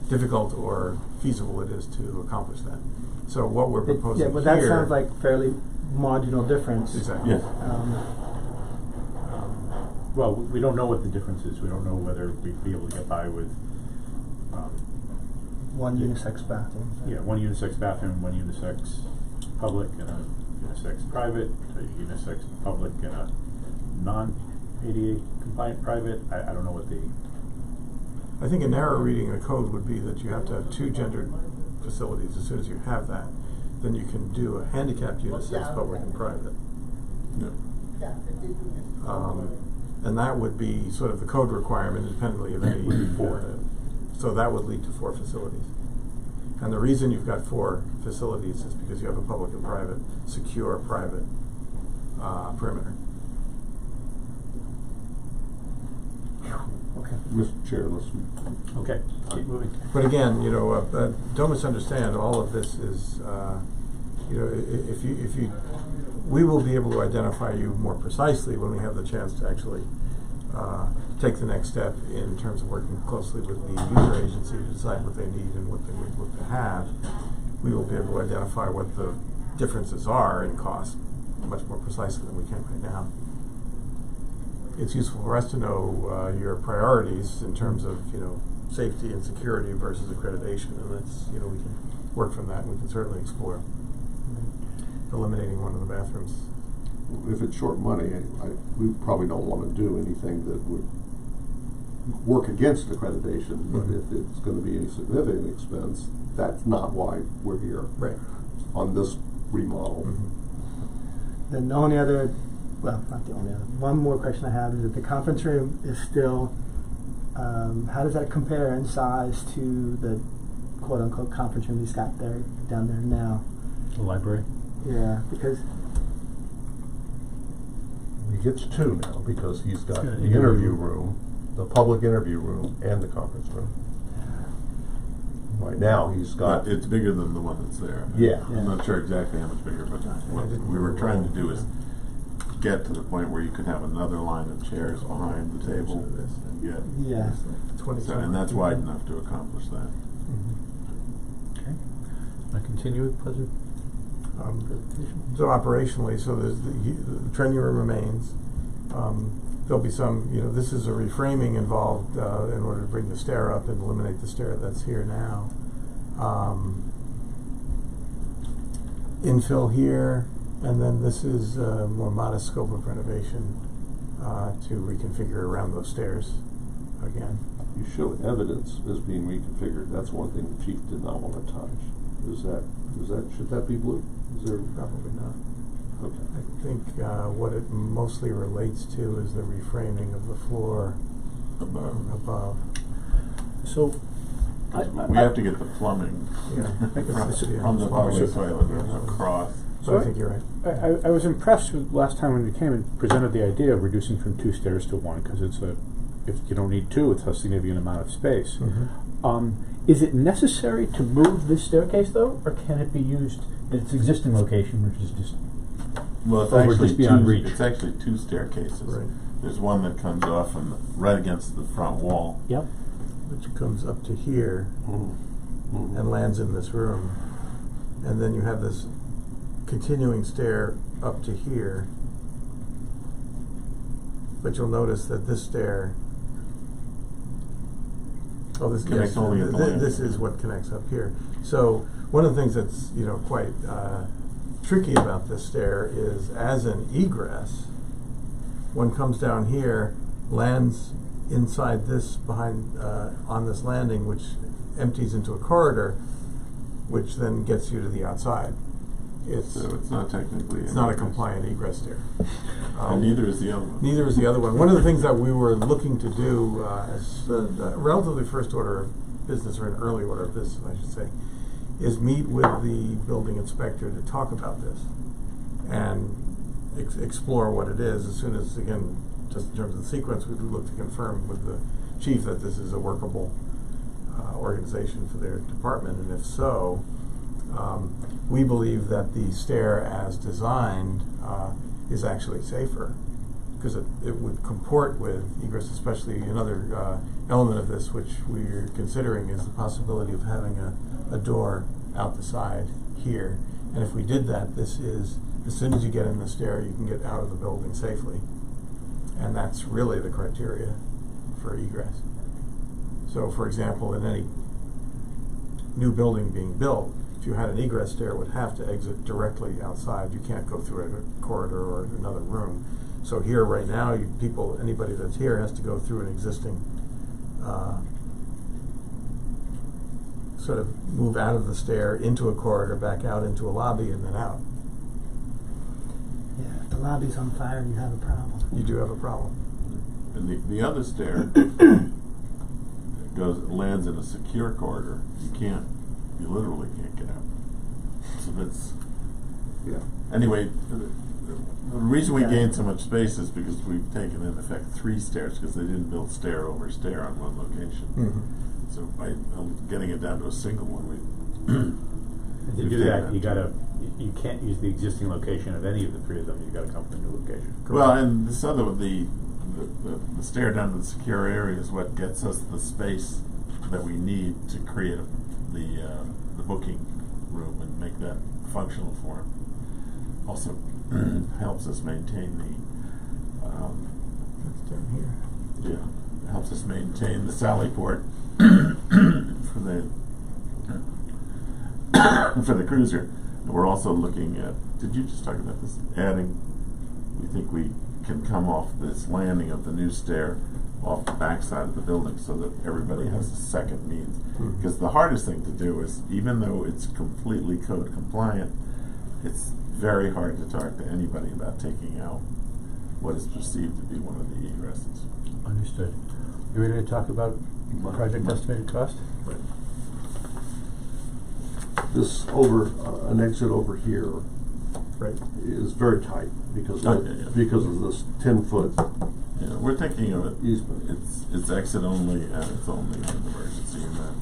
difficult or feasible it is to accomplish that. So what we're proposing
Yeah,
here.
but that sounds like fairly marginal difference.
Exactly.
Yes.
Well, we don't know what the difference is. We don't know whether we'd be able to get by with,
One unisex bathroom.
yeah, one unisex bathroom, one unisex public, and a unisex private, a unisex public, and a non-ADA compliant private. I don't know what the,
I think a narrow reading of the code would be that you have to have two gendered facilities. As soon as you have that, then you can do a handicapped unisex public and private.
Yeah.
And that would be sort of the code requirement independently of any, so that would lead to 4 facilities. And the reason you've got 4 facilities is because you have a public and private, secure private, perimeter.
Okay.
Mr. Chair, let's.
okay, keep moving.
But again, don't misunderstand, all of this is, if you, we will be able to identify you more precisely when we have the chance to actually, take the next step in terms of working closely with the user agency to decide what they need and what they would look to have. We will be able to identify what the differences are in cost much more precisely than we can right now. It's useful for us to know your priorities in terms of safety and security versus accreditation, and that's we can work from that. And we can certainly explore eliminating one of the bathrooms.
If it's short money, we probably don't want to do anything that would work against accreditation. But if it's going to be a significant expense, that's not why we're here
Right.
on this remodel.
Then the only other, well, not the only other, one more question I have is that the conference room is still, how does that compare in size to the quote-unquote conference room he's got there, down there now?
The library?
Yeah, because,
He gets 2 now because he's got
Yeah,
the
you do.
interview room, the public interview room, and the conference room. Right now, he's got.
But it's bigger than the one that's there.
Yeah.
I'm not sure exactly how much bigger, but what we were trying to do is get to the point where you could have another line of chairs behind the table and get.
yeah.
And that's wide enough to accomplish that.
Okay. I continue with pleasure.
So operationally, so the training room remains. There'll be some, this is a reframing involved in order to bring the stair up and eliminate the stair that's here now. infill here, and then this is a more modest scope of renovation to reconfigure around those stairs again.
You show evidence as being reconfigured, that's one thing the chief did not wanna touch. Should that be blue? Is there?
Probably not.
Okay.
I think what it mostly relates to is the reframing of the floor above.
So,
We have to get the plumbing
Yeah.
from the public toilet across.
So I think you're right.
I was impressed with last time when you came and presented the idea of reducing from 2 stairs to 1, because if you don't need 2, it's a significant amount of space.
Mm-hmm.
Is it necessary to move this staircase though, or can it be used at its existing location, which is just
Well, it's
Or we're
actually
just beyond
two,
reach.
it's actually 2 staircases.
Right.
There's one that comes off and right against the front wall.
Yep.
Which comes up to here
Mm-hmm.
and lands in this room. And then you have this continuing stair up to here. But you'll notice that this stair, this
Connects
yes,
only at the landing.
this is what connects up here. So one of the things that's quite tricky about this stair is, as an egress, one comes down here, lands inside this behind on this landing, which empties into a corridor, which then gets you to the outside.
So it's not technically.
It's not a compliant egress stair.
And neither is the other one.
Neither is the other one. One of the things that we were looking to do as a relatively first order of business, or an early order of business, I should say, is meet with the building inspector to talk about this and explore what it is. As soon as, again, just in terms of the sequence, we would look to confirm with the chief that this is a workable organization for their department, and if so, we believe that the stair as designed is actually safer, because it would comport with egress. Especially another element of this, which we're considering, is the possibility of having a door out the side here. And if we did that, this is, as soon as you get in the stair, you can get out of the building safely. And that's really the criteria for egress. So, for example, in any new building being built, if you had an egress stair, it would have to exit directly outside. You can't go through a corridor or another room. So here, right now, anybody that's here has to go through an existing, sort of move out of the stair into a corridor, back out into a lobby, and then out.
Yeah, if the lobby's on fire, you have a problem.
You do have a problem.
And the other stair lands in a secure corridor. You literally can't get out. So that's, anyway, the reason we gained so much space is because we've taken in effect 3 stairs, because they didn't build stair over stair on one location.
Mm-hmm.
So by getting it down to a single one,
To do that, you can't use the existing location of any of the 3 of them. You got to come from a new location.
well, and this other one, the stair down to the secure area is what gets us the space that we need to create the booking room and make that functional for him. Also helps us maintain
That's down here.
helps us maintain the Sally port for the cruiser. And we're also looking at, did you just talk about this, we think we can come off this landing of the new stair off the back side of the building so that everybody has a second means. Because the hardest thing to do is, even though it's completely code compliant, it's very hard to talk to anybody about taking out what is perceived to be one of the egresses.
Understood. You ready to talk about project estimated cost?
This an exit over here,
Right.
is very tight because
Oh,
of,
yeah.
because of this 10-foot
Yeah, we're thinking of it,
easement.
it's exit only and it's only an emergency event.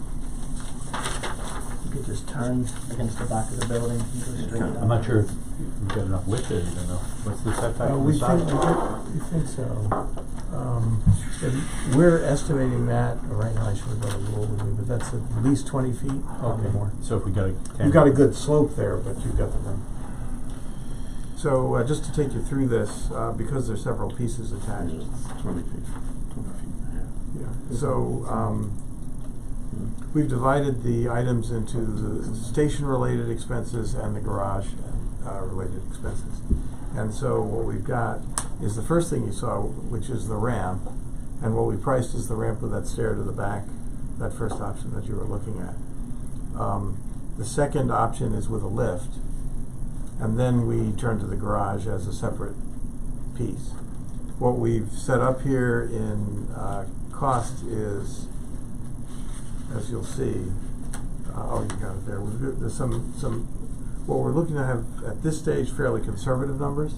You could just turn against the back of the building and go straight down.
I'm not sure if you've got enough width there, even though. What's the setback from
We
the side?
think so. And we're estimating that, right now I should have got a rule with me, but that's at least 20 feet, probably more.
So if we got a 10.
You've got a good slope there, but you've got the room. So just to take you through this, because there's several pieces attached.
It's 20 feet, 20 feet and a half.
Yeah. So We've divided the items into the station-related expenses and the garage related expenses. And so what we've got is the first thing you saw, which is the ramp, and what we priced is the ramp with that stair to the back, that first option that you were looking at. The second option is with a lift, and then we turn to the garage as a separate piece. What we've set up here in cost is, as you'll see, oh, you got it there. There's some. What we're looking to have at this stage fairly conservative numbers.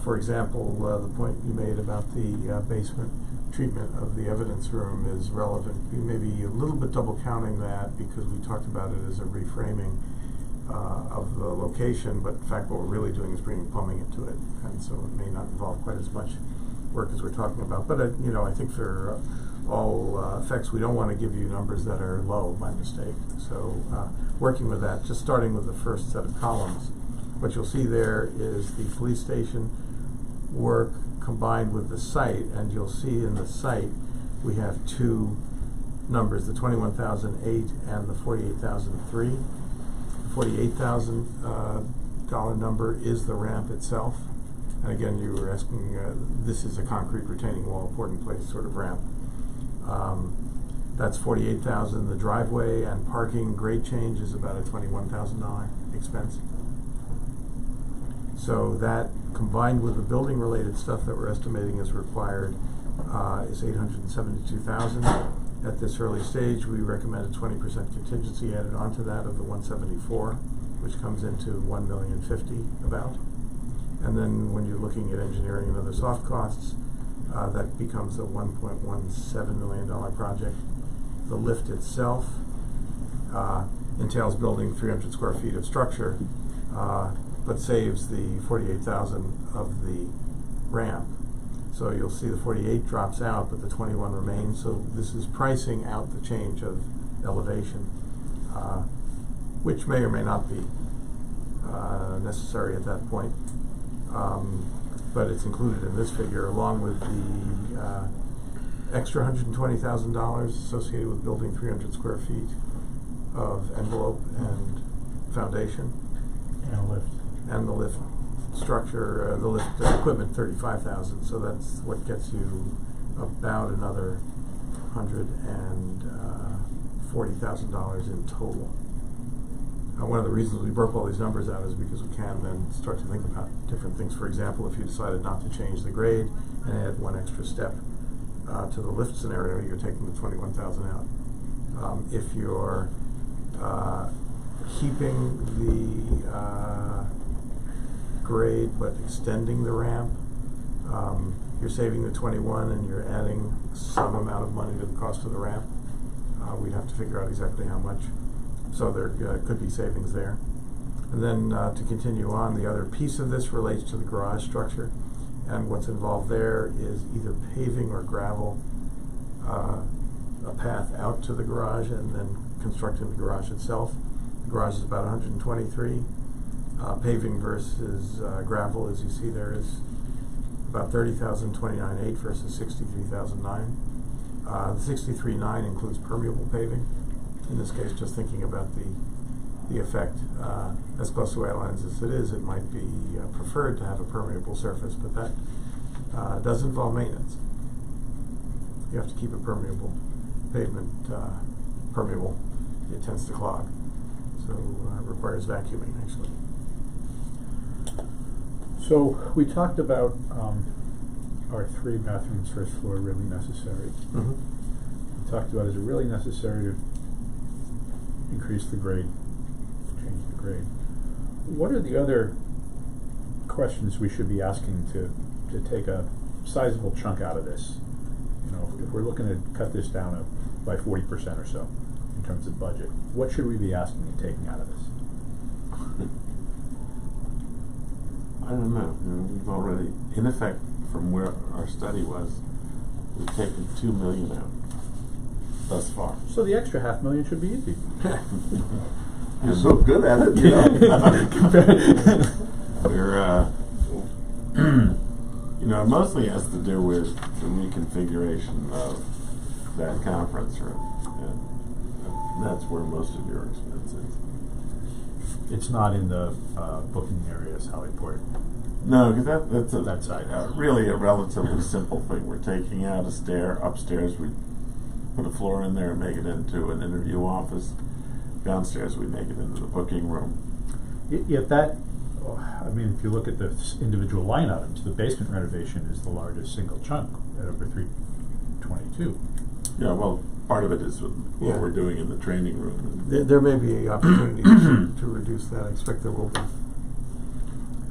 For example, the point you made about the basement treatment of the evidence room is relevant. We may be a little bit double counting that because we talked about it as a reframing of the location, but in fact what we're really doing is bringing plumbing into it, and so it may not involve quite as much work as we're talking about. But I think for all effects, we don't want to give you numbers that are low by mistake. So working with that, just starting with the first set of columns, what you'll see there is the police station work combined with the site, and you'll see in the site we have two numbers, the $21,008 and the $48,003. The $48,000 number is the ramp itself. And again, you were asking, this is a concrete retaining wall, poured in place sort of ramp. That's $48,000. The driveway and parking grade change is about a $21,000 expense. So that, combined with the building related stuff that we're estimating is required, is $872,000. At this early stage, we recommend a 20% contingency added onto that of the $174,000, which comes into $1,050,000 about. And then when you're looking at engineering and other soft costs, that becomes a $1.17 million project. The lift itself entails building 300 square feet of structure, but saves the $48,000 of the ramp. So you'll see the 48 drops out, but the 21 remains. So this is pricing out the change of elevation, which may or may not be necessary at that point. But it's included in this figure, along with the extra $120,000 associated with building 300 square feet of envelope and foundation.
And a lift.
And the lift structure, the lift equipment, $35,000. So that's what gets you about another $140,000 in total. One of the reasons we broke all these numbers out is because we can then start to think about different things. For example, if you decided not to change the grade and add one extra step to the lift scenario, you're taking the $21,000 out. If you're keeping the grade but extending the ramp, you're saving the 21 and you're adding some amount of money to the cost of the ramp. We'd have to figure out exactly how much. So there could be savings there. And then to continue on, the other piece of this relates to the garage structure. And what's involved there is either paving or gravel, a path out to the garage and then constructing the garage itself. The garage is about 123. Paving versus gravel, as you see there, is about $30,029.8 versus $63,009. The $63,900 includes permeable paving. In this case, just thinking about the effect, as close to wetlands as it is, it might be preferred to have a permeable surface, but that does involve maintenance. You have to keep a permeable pavement permeable. It tends to clog, so it requires vacuuming actually.
So we talked about are 3 bathrooms first floor really necessary?
Mm-hmm.
We talked about, is it really necessary to increase the grade, change the grade? What are the other questions we should be asking to take a sizable chunk out of this? You know, if we're looking to cut this down by 40% or so in terms of budget, what should we be asking and taking out of this?
I don't know. We've already, in effect, from where our study was, we've taken $2 million out thus far.
So the extra $500,000 should be easy.
You're so good at it, you know.
We're, you know, it mostly has to do with the reconfiguration of that conference room. And that's where most of your expense is.
It's not in the booking area, Sallyport.
No, because that's
That side.
really a relatively simple thing. We're taking out a stair upstairs. We put a floor in there and make it into an interview office. Downstairs, we make it into the booking room.
Yet that, I mean, if you look at the individual line items, the basement renovation is the largest single chunk at over $322.
Yeah, well, part of it is what
Yeah.
we're doing in the training room.
There may be opportunities to reduce that. I expect there will be.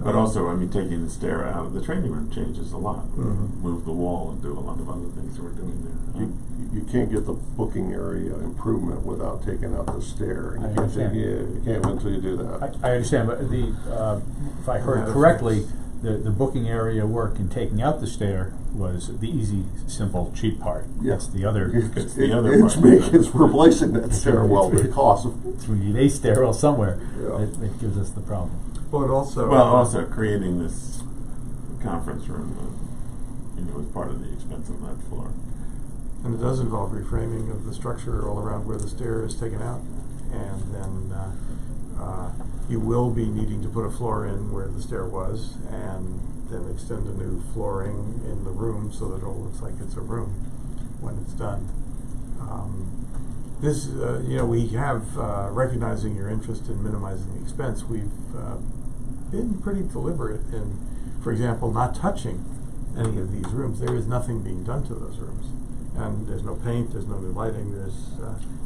But also, I mean, taking the stair out of the training room changes a lot. We
Mhm.
move the wall and do a lot of other things that we're doing there.
You can't get the booking area improvement without taking out the stair.
I
You can't
understand.
you can't until you do that.
I understand, but the, if I heard
Yeah,
correctly, the booking area work and taking out the stair was the easy, simple, cheap part.
Yeah.
It's the other,
It's the other
It's
part.
it's replacing that stairwell, the cost of.
we need a stairwell somewhere,
Yeah.
that gives us the problem.
Well, it also.
Well, also creating this conference room, was part of the expense of that floor.
And it does involve reframing of the structure all around where the stair is taken out. And then you will be needing to put a floor in where the stair was and then extend a new flooring in the room so that it all looks like it's a room when it's done. We have, recognizing your interest in minimizing the expense, we've been pretty deliberate in, for example, not touching any of these rooms. There is nothing being done to those rooms. And there's no paint, there's no new lighting, there's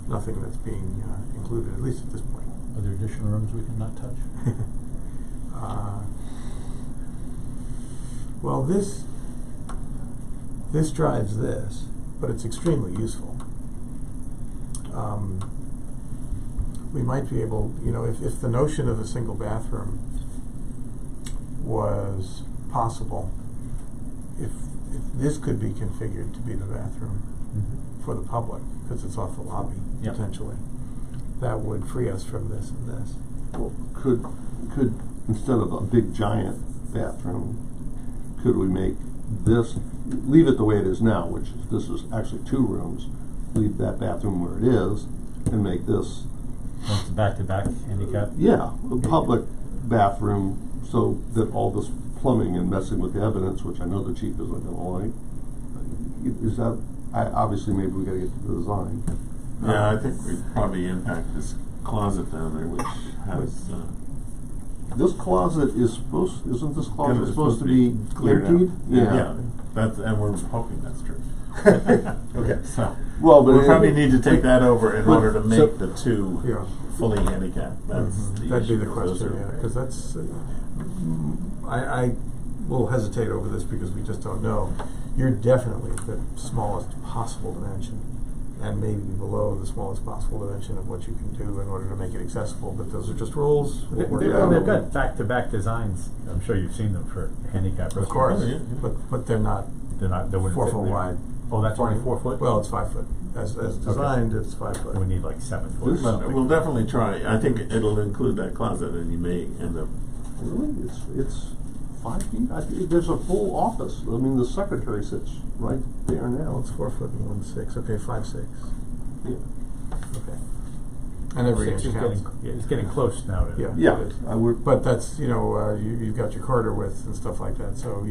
nothing that's being included, at least at this point.
Are there additional rooms we can not touch?
Well, this drives this, but it's extremely useful. We might be able, if the notion of a single bathroom was possible, if this could be configured to be the bathroom for the public, because it's off the lobby,
Yep.
potentially, that would free us from this and this.
Well, could instead of a big giant bathroom, could we make this, leave it the way it is now, which is, this is actually 2 rooms, leave that bathroom where it is, and make this,
It's back-to-back handicap?
yeah, a public bathroom, so that all this plumbing and messing with the evidence, which I know the chief isn't gonna like, is that, obviously maybe we gotta get to the design.
Yeah, I think we'd probably impact this closet down there, which has,
This closet is isn't this closet
it's
supposed to be
cleared out.
emptied?
Yeah, and we're hoping that's true.
Okay.
So,
Well, but
we'll probably need to take that over in
but-
order to
so-
make the 2
Yeah.
fully handicapped. That's the
That'd be
issue.
the
Those
question,
are-
yeah, because that's, I will hesitate over this because we just don't know. You're definitely the smallest possible dimension, and maybe below the smallest possible dimension of what you can do in order to make it accessible, but those are just rules. We'll work it out.
They've got back-to-back designs. I'm sure you've seen them for handicap
Of course,
Oh, yeah.
but they're not
They wouldn't
4
fit
foot
there.
wide.
Oh, that's only 4 foot?
Well, it's 5 foot. As designed, it's 5 foot.
We need like 7 foot.
This-
But we'll definitely try. I think it'll include that closet, and you may end up.
Really? It's 5 feet? There's a full office. I mean, the secretary sits right there
Well,
now.
it's 4 foot and 1/6. Okay, 5'6".
Yeah.
Okay. And every
6
inch
is
counts.
it's getting close now to.
Yeah.
Yeah,
It is.
I would,
But that's, you've got your corridor width and stuff like that, so,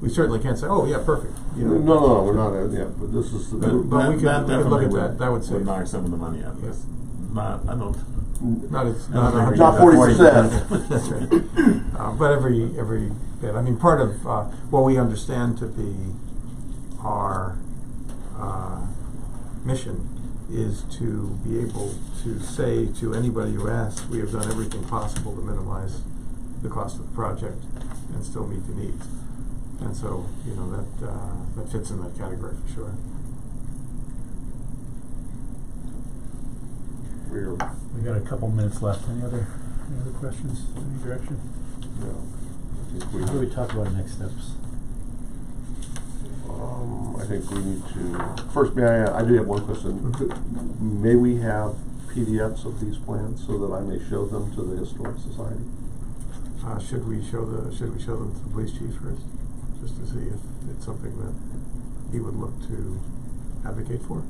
we certainly can't say, oh, yeah, perfect.
no, we're not, but this is,
But
That,
we could-
that
we could
definitely
look at
would,
that. That would save.
knock some of the money out of this.
Yeah.
I don't.
Not, it's
Not
not
every-
40%.
That's right. But every bit. I mean, part of what we understand to be our mission is to be able to say to anybody who asks, we have done everything possible to minimize the cost of the project and still meet the needs. And so, that fits in that category for sure.
We got a couple minutes left. Any other questions? Any direction? What do we talk about next steps?
I think we need to, first, I do have one question. May we have PDFs of these plans so that I may show them to the Historic Society?
Should we show them to the police chief first, just to see if it's something that he would look to advocate for?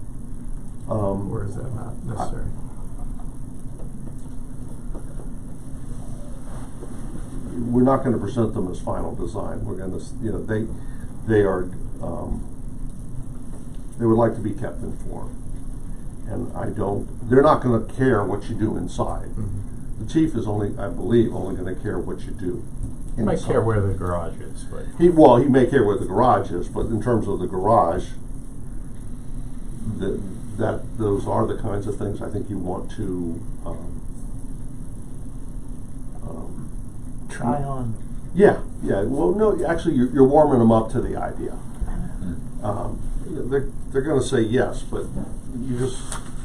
Or is that not necessary?
We're not gonna present them as final design, we're gonna, they are, they would like to be kept informed. And they're not gonna care what you do inside.
Mm-hmm.
The chief is only, I believe, only gonna care what you do
You might
inside.
care where the garage is, but.
He may care where the garage is, but in terms of the garage, those are the kinds of things I think you want to,
Try on.
yeah, well, no, actually, you're warming them up to the idea. They're gonna say yes, but you just,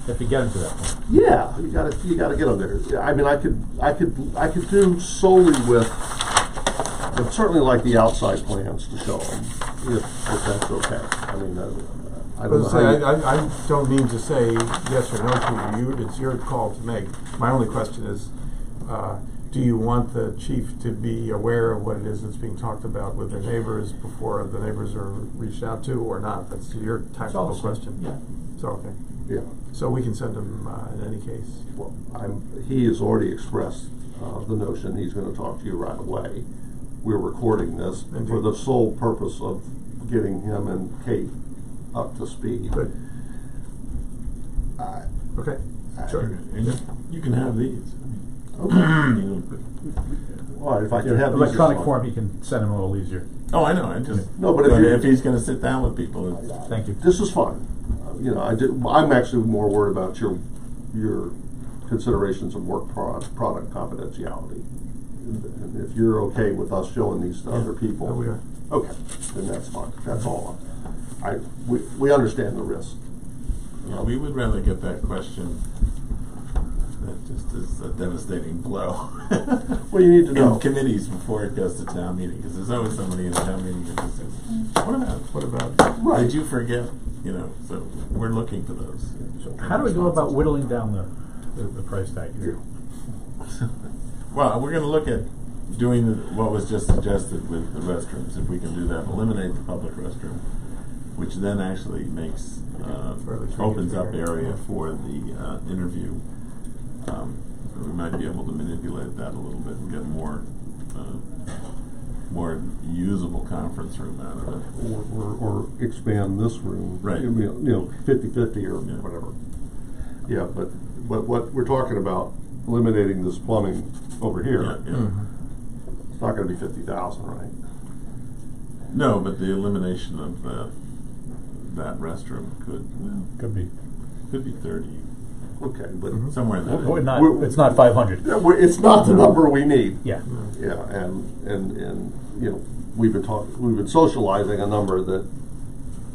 If you get into that point.
yeah, you gotta get them there. Yeah, I mean, I could do solely with, I'd certainly like the outside plans to show them, if that's okay. I mean, I don't know how you-
I don't mean to say yes or no to you, it's your call to make. My only question is, do you want the chief to be aware of what it is that's being talked about with their neighbors before the neighbors are reached out to or not? That's your tactical
also-
question.
yeah.
So, okay.
Yeah,
So we can send them, in any case.
well, he has already expressed, the notion he's gonna talk to you right away. We're recording this for
Indeed.
the sole purpose of getting him and Kate up to speed.
Good. Okay. Sure.
And you can have these.
Okay. Well, if I could have these.
Electronic
as-
form, you can send them a little easier.
Oh, I know, I just.
No, but if
he's gonna sit down with people, it's.
Thank you.
This is fine. I'm actually more worried about your considerations of work product confidentiality. And if you're okay with us showing these to other people.
Yeah, we are.
Okay, then that's fine. That's all. We understand the risk.
Yeah, we would rather get that question. That just is a devastating blow.
Well, you need to know.
In committees before it goes to town meeting, because there's always somebody in the town meeting that just says, what about,
Right.
did you forget? So we're looking for those.
How do we go about whittling down the price tag here?
Well, we're gonna look at doing what was just suggested with the restrooms, if we can do that, eliminate the public restroom, which then actually makes, opens up area for the, interview. We might be able to manipulate that a little bit and get more usable conference room out of it.
Or expand this room.
Right.
50-50 or
Yeah.
whatever. Yeah, but what we're talking about, eliminating this plumbing over here,
Yeah.
it's not gonna be 50,000, right?
No, but the elimination of that restroom could
Could be.
be 30,
Okay, but
somewhere in that.
We're not,
We're-
it's not 500.
yeah, it's not the number we need.
Yeah.
Yeah, and we've been socializing a number that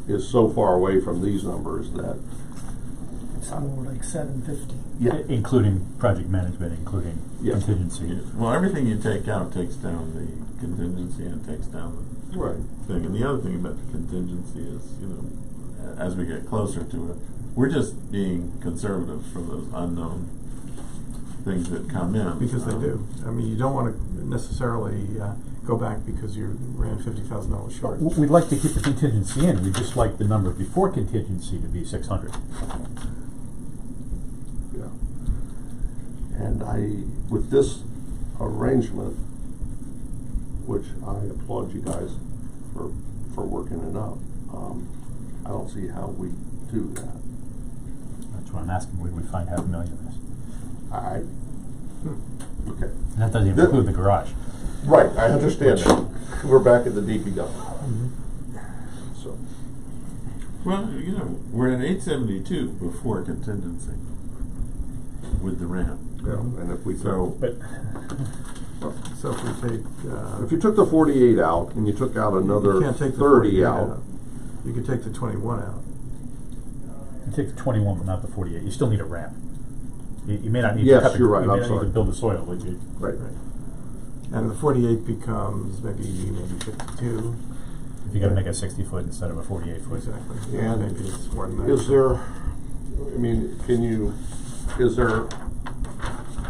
is so far away from these numbers that.
It's more like 750.
Yeah.
Including project management, including
Yeah.
contingency.
Yeah. Well, everything you take out takes down the contingency and takes down the
Right.
thing. And the other thing about the contingency is, as we get closer to it, we're just being conservative for those unknown things that come in.
Because they do. I mean, you don't want to necessarily go back because you ran $50,000 short.
We'd like to keep the contingency in. We'd just like the number before contingency to be 600.
Yeah. And with this arrangement, which I applaud you guys for working it up, I don't see how we do that.
That's what I'm asking. Where do we find $500,000 of this?
Okay.
And that doesn't even
That-
include the garage.
Right, I understand that. We're back at the DPW. So,
Well, we're at 872 before contingency with the ramp.
and if we
So,
But
So if we take,
if you took the 48 out and you took out
you
another
can't take the
30
48
out,
You could take the 21 out.
you take the 21, but not the 48. You still need a ramp. You may not need
Yes,
to cut the,
you're right,
you may
I'm
not need
sorry.
to build the soil. But
right.
And the 48 becomes maybe 52.
if you're going to make a 60-foot instead of a 48-foot.
Exactly.
And
maybe it's more than that.
Is there, is there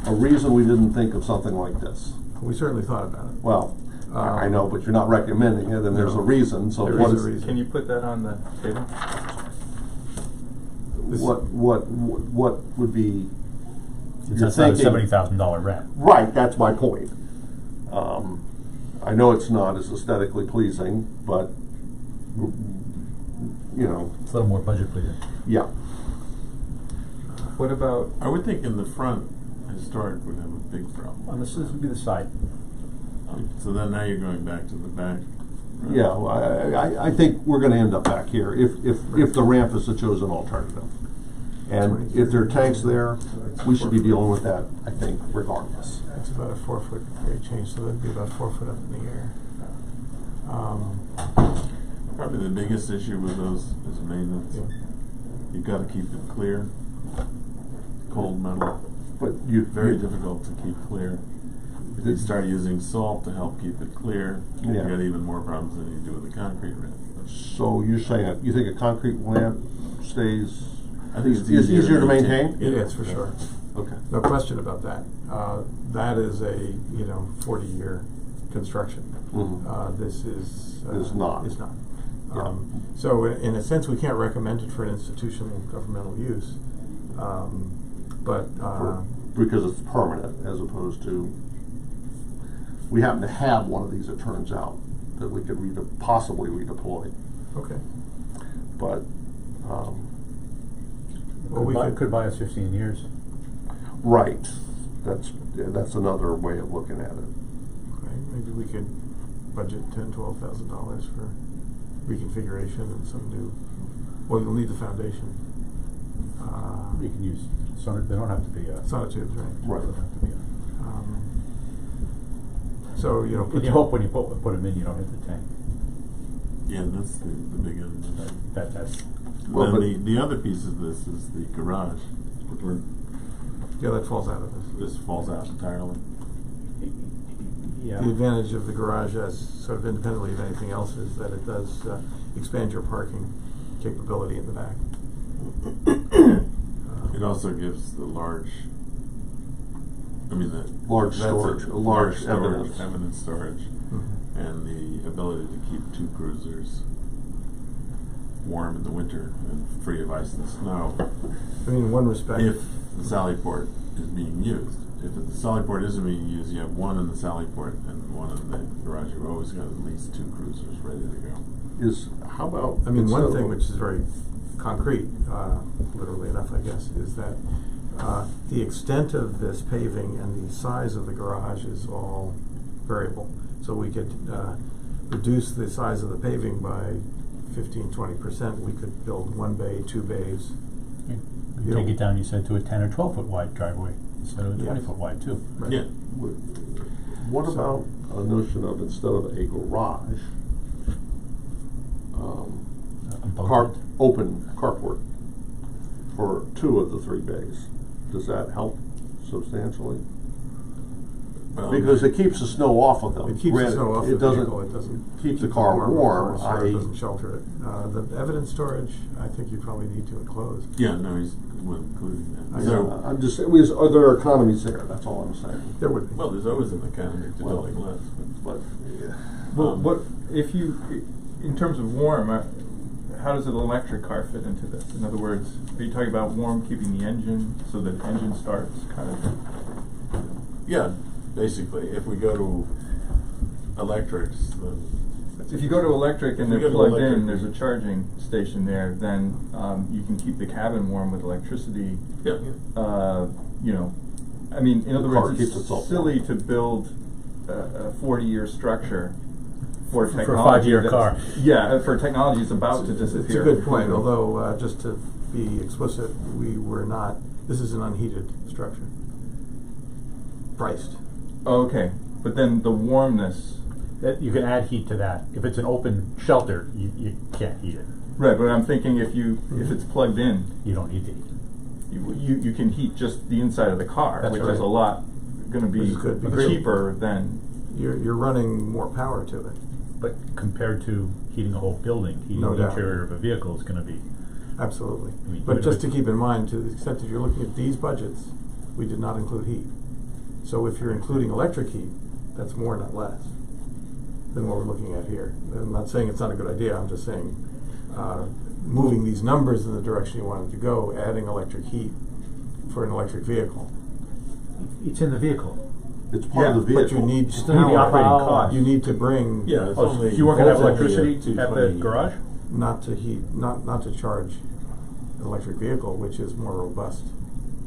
a reason we didn't think of something like this?
We certainly thought about it.
Well, I know, but you're not recommending it, and there's a
No.
reason, so
There
what
is
is?
a reason.
Can you put that on the table?
This-
what would be?
It's
you're
not a
thinking-
$70,000 rent.
Right, that's my point. I know it's not as aesthetically pleasing, but, you know,
It's a little more budget pleasing.
yeah.
What about,
I would think in the front, historic would have a big problem.
Well, this would be the side.
So then now you're going back to the back. right?
Yeah, well, I think we're gonna end up back here if the ramp is the chosen alternative. And if there are tanks there, we should be dealing with that, I think, regardless.
That's about a 4-foot grade change, so that'd be about 4 foot up in the air.
Probably the biggest issue with those is maintenance.
Yeah.
You've gotta keep it clear. Cold metal,
But you.
very difficult to keep clear. If you start using salt to help keep it clear, you
Yeah.
got even more problems than you do with the concrete ramp.
So you're saying, you think a concrete ramp stays,
I think it's
is easier to maintain?
It is, for sure.
Okay.
No question about that. That is a, 40-year construction.
Mhm.
This is.
Is not.
Is not.
Yeah.
So in a sense, we can't recommend it for an institutional governmental use. But,
Because it's permanent as opposed to, we happen to have one of these, it turns out, that we could possibly redeploy,
okay.
but,
Well, we could.
Could buy us 15 years.
right, that's another way of looking at it.
Okay, maybe we could budget $10,000-12,000 for reconfiguration and some new, well, you'll need the foundation.
You can use, they don't have to be,
Sonotubes, right?
Right.
They don't have to be,
So,
and you hope when you put them in, you don't hit the tank.
Yeah, that's the big end.
That's,
Well,
Then
but-
the other piece of this is the garage, where
yeah, that falls out of this.
this falls out entirely.
yeah.
The advantage of the garage, as sort of independently of anything else, is that it does expand your parking capability in the back.
It also gives the large,
Large
that's
storage,
a
large
storage,
evidence.
evidence storage,
Mhm.
and the ability to keep 2 cruisers warm in the winter and free of ice and snow.
I mean, in one respect.
If the Sallyport is being used. If the Sallyport isn't being used, you have one in the Sallyport and one in the garage. You've always got at least 2 cruisers ready to go.
How about?
I mean, one
instead
thing
of-
which is very concrete, literally enough, I guess, is that the extent of this paving and the size of the garage is all variable. So we could reduce the size of the paving by 15-20%. We could build 1 bay, 2 bays.
You take it down, you said, to a 10 or 12 foot wide driveway instead of a
Yes.
20 foot wide too.
Right.
Yeah.
What
So-
about a notion of, instead of a garage, open carport for 2 of the 3 bays? Does that help substantially?
Well,
Because it keeps the snow off of them.
It keeps the
Granted,
snow off the
it doesn't
vehicle, it doesn't
keep the car warm,
or it
i.e.
doesn't shelter it. The evidence storage, I think you probably need to enclose.
Yeah, no, he's including that.
I
So,
know.
I'm just, are there economies there? That's all I'm saying.
There would be.
well, there's always an economy to
Well,
building less.
But, yeah.
well, what, if you, in terms of warm, how does an electric car fit into this? In other words, are you talking about warm keeping the engine so that the engine starts kind of?
Yeah, basically, if we go to electrics,
If you go to electric and
If you
they're
go to
plugged
electric-
in, there's a charging station there, then you can keep the cabin warm with electricity.
yeah,
I mean, in other
The car
words,
keeps
it's
itself
silly
warm.
to build a 40-year structure for
For a
technology.
5-year
that's-
car.
Yeah, for technology that's about to disappear.
It's a good point, although, just to be explicit, this is an unheated structure. Priced.
Oh, okay, but then the warmness.
That you can add heat to that. If it's an open shelter, you can't heat it.
Right, but I'm thinking if it's plugged in,
You don't need to heat.
you can heat just the inside of the car,
That's
which
right.
is a lot going to be
Which is good, because-
cheaper than.
You're running more power to it.
But compared to heating a whole building, heating
No
the
doubt.
interior of a vehicle is going to be.
Absolutely.
I mean,
But
even
just
if
to keep in mind, to the extent that you're looking at these budgets, we did not include heat. So if you're including electric heat, that's more, not less, than what we're looking at here. I'm not saying it's not a good idea, I'm just saying, moving these numbers in the direction you wanted to go, adding electric heat for an electric vehicle.
It's in the vehicle.
It's part of the
But
vehicle.
you need
Still need the operating cost.
You need to bring
Yeah, it's
Oh, so
only
you weren't gonna have
voltage
electricity at the
220.
garage?
not to heat, not to charge an electric vehicle, which is more robust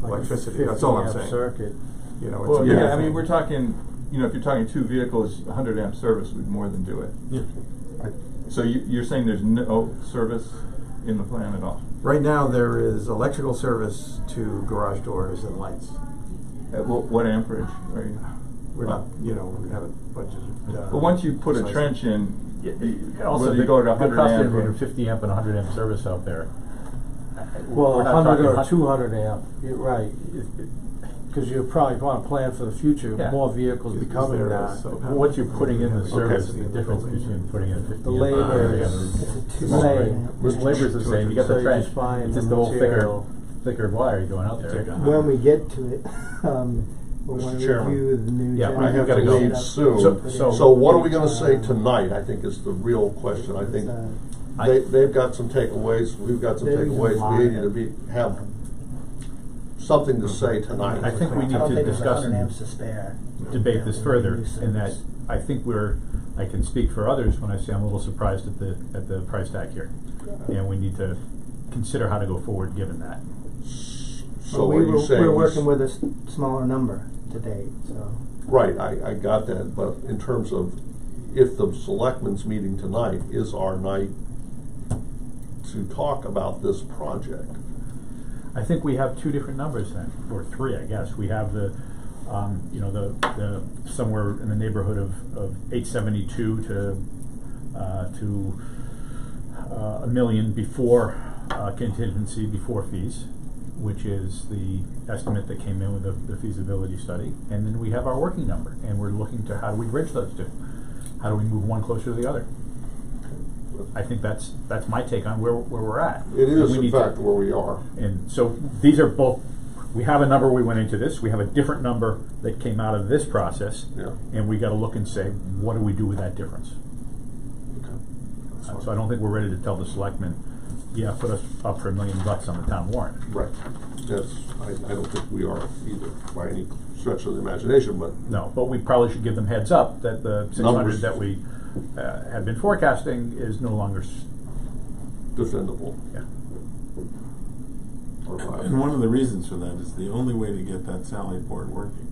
electricity. That's all I'm saying.
Circuit.
You know, it's
Well,
a
yeah,
big
I mean,
thing.
we're talking, you know, if you're talking 2 vehicles, 100 amp service would more than do it.
Yeah.
So you're saying there's no service in the plan at all?
Right now, there is electrical service to garage doors and lights.
At what amperage are you?
We're not, you know, we haven't budgeted.
But once you put a
precisely.
trench in,
Also,
whether you go to
the
100
cost
amp
of
or
50 amp and 100 amp service out there.
Well,
We're not
100 or
talking
200 amp, you're right. Because you probably want to plan for the future,
Yeah.
more vehicles
Is
becoming
there
that.
so
What you're putting in the service is
Okay.
the difference between putting in 50
The
amp
labor
and
is
the
the same.
The labor's the same, you got
So
the
you're
trench,
just buying
it's just
the
a little
material.
thicker wire going out there.
When we get to it, we
Mr.
want to
Chairman.
review the new.
Yeah,
I have to
gotta go.
leave soon.
So-
So what are we gonna say tonight, I think is the real question. I think they've got some takeaways, we've got some
There is a
takeaways.
lot
We
of-
need to have something to say tonight.
I think we need
I don't
to
think there's
discuss
100
and
amps to spare.
debate this further, in that
Service.
I think I can speak for others when I say I'm a little surprised at the price tag here. And we need to consider how to go forward given that.
So are you saying?
We're working with a smaller number to date, so.
Right, I got that, but in terms of if the selectmen's meeting tonight is our night to talk about this project.
I think we have 2 different numbers then, or 3, I guess. We have the somewhere in the neighborhood of 872 to $1 million before contingency, before fees, which is the estimate that came in with the feasibility study. And then we have our working number, and we're looking to how do we bridge those 2? How do we move one closer to the other? I think that's my take on where we're at.
It
And
is
we
in
need
fact
to,
where we are.
and so these are both, we have a number we went into this, we have a different number that came out of this process,
Yeah.
and we gotta look and say, what do we do with that difference? So I don't think we're ready to tell the selectmen, yeah, put us up for $1 million on the town warrant.
Right. That's, I don't think we are either by any stretch of the imagination, but
No, but we probably should give them heads up that the 600
Numbers.
that we have been forecasting is no longer,
defendable.
yeah.
Or viable.
And one of the reasons for that is the only way to get that Sally board working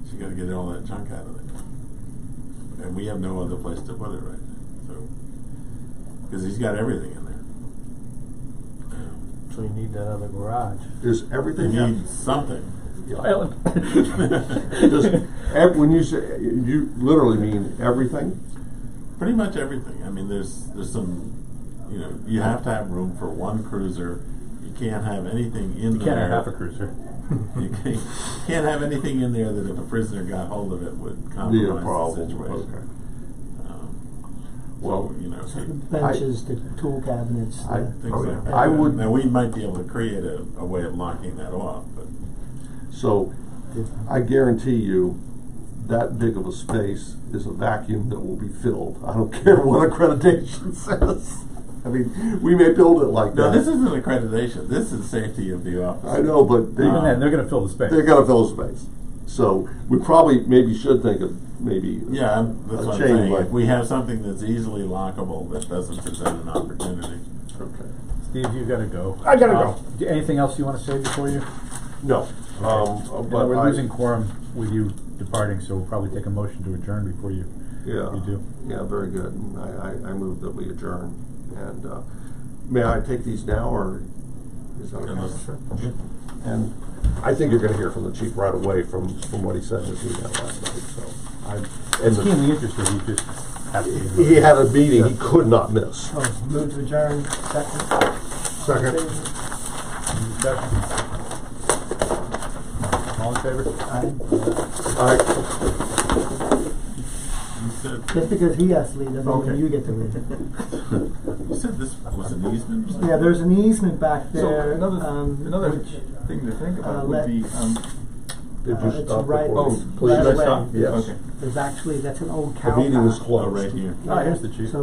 is you gotta get all that junk out of there. And we have no other place to put it right now, so, cause he's got everything in there.
So you need that other garage.
Is
You
everything?
need something.
Island.
When you say, you literally mean everything?
Pretty much everything. I mean, there's some, you know, you have to have room for one cruiser. You can't have anything in
You
there.
can't have half a cruiser.
You can't have anything in there that if a prisoner got hold of it would
Be a
compromise the
problem.
situation.
Okay.
Well, you know,
So the benches, the tool cabinets,
I-
things
okay.
like that.
I would-
Now, we might be able to create a way of locking that off, but
So, I guarantee you, that big of a space is a vacuum that will be filled. I don't care what accreditation says. I mean, we may build it like
no,
that.
this isn't accreditation. This is safety of the officer.
I know, but they,
Even then, they're gonna fill the space.
they're gonna fill the space. So, we probably maybe should think of maybe
Yeah, that's
a
what I'm
chain
saying.
link.
If we have something that's easily lockable that doesn't present an opportunity.
Okay.
Steve, you gotta go.
I gotta go.
Anything else you wanna say before you?
No. But
We're
I-
losing quorum with you departing, so we'll probably take a motion to adjourn before you.
Yeah.
You do.
Yeah, very good. And I move that we adjourn. And may I take these now, or is that okay?
Unless-
And I think you're gonna hear from the chief right away from what he said in his email last night, so.
It's keenly interested, he just has to.
He had a meeting he could not miss.
Oh, move to adjourn, second.
Second.
Any discussion? All in favor?
You said,
Just because he has to leave doesn't
Okay.
mean you get to leave.
you said this was an easement? or something?
Yeah, there's an easement back
So
there.
another
which,
thing to think about
let-
would be,
Did you
it's
stop
right-
before?
oh,
Please.
should I stop?
Yes.
Okay.
there's actually, that's an old
The
cow
meeting is
path.
closed.
Oh, right here.
Oh, here's the chief.
So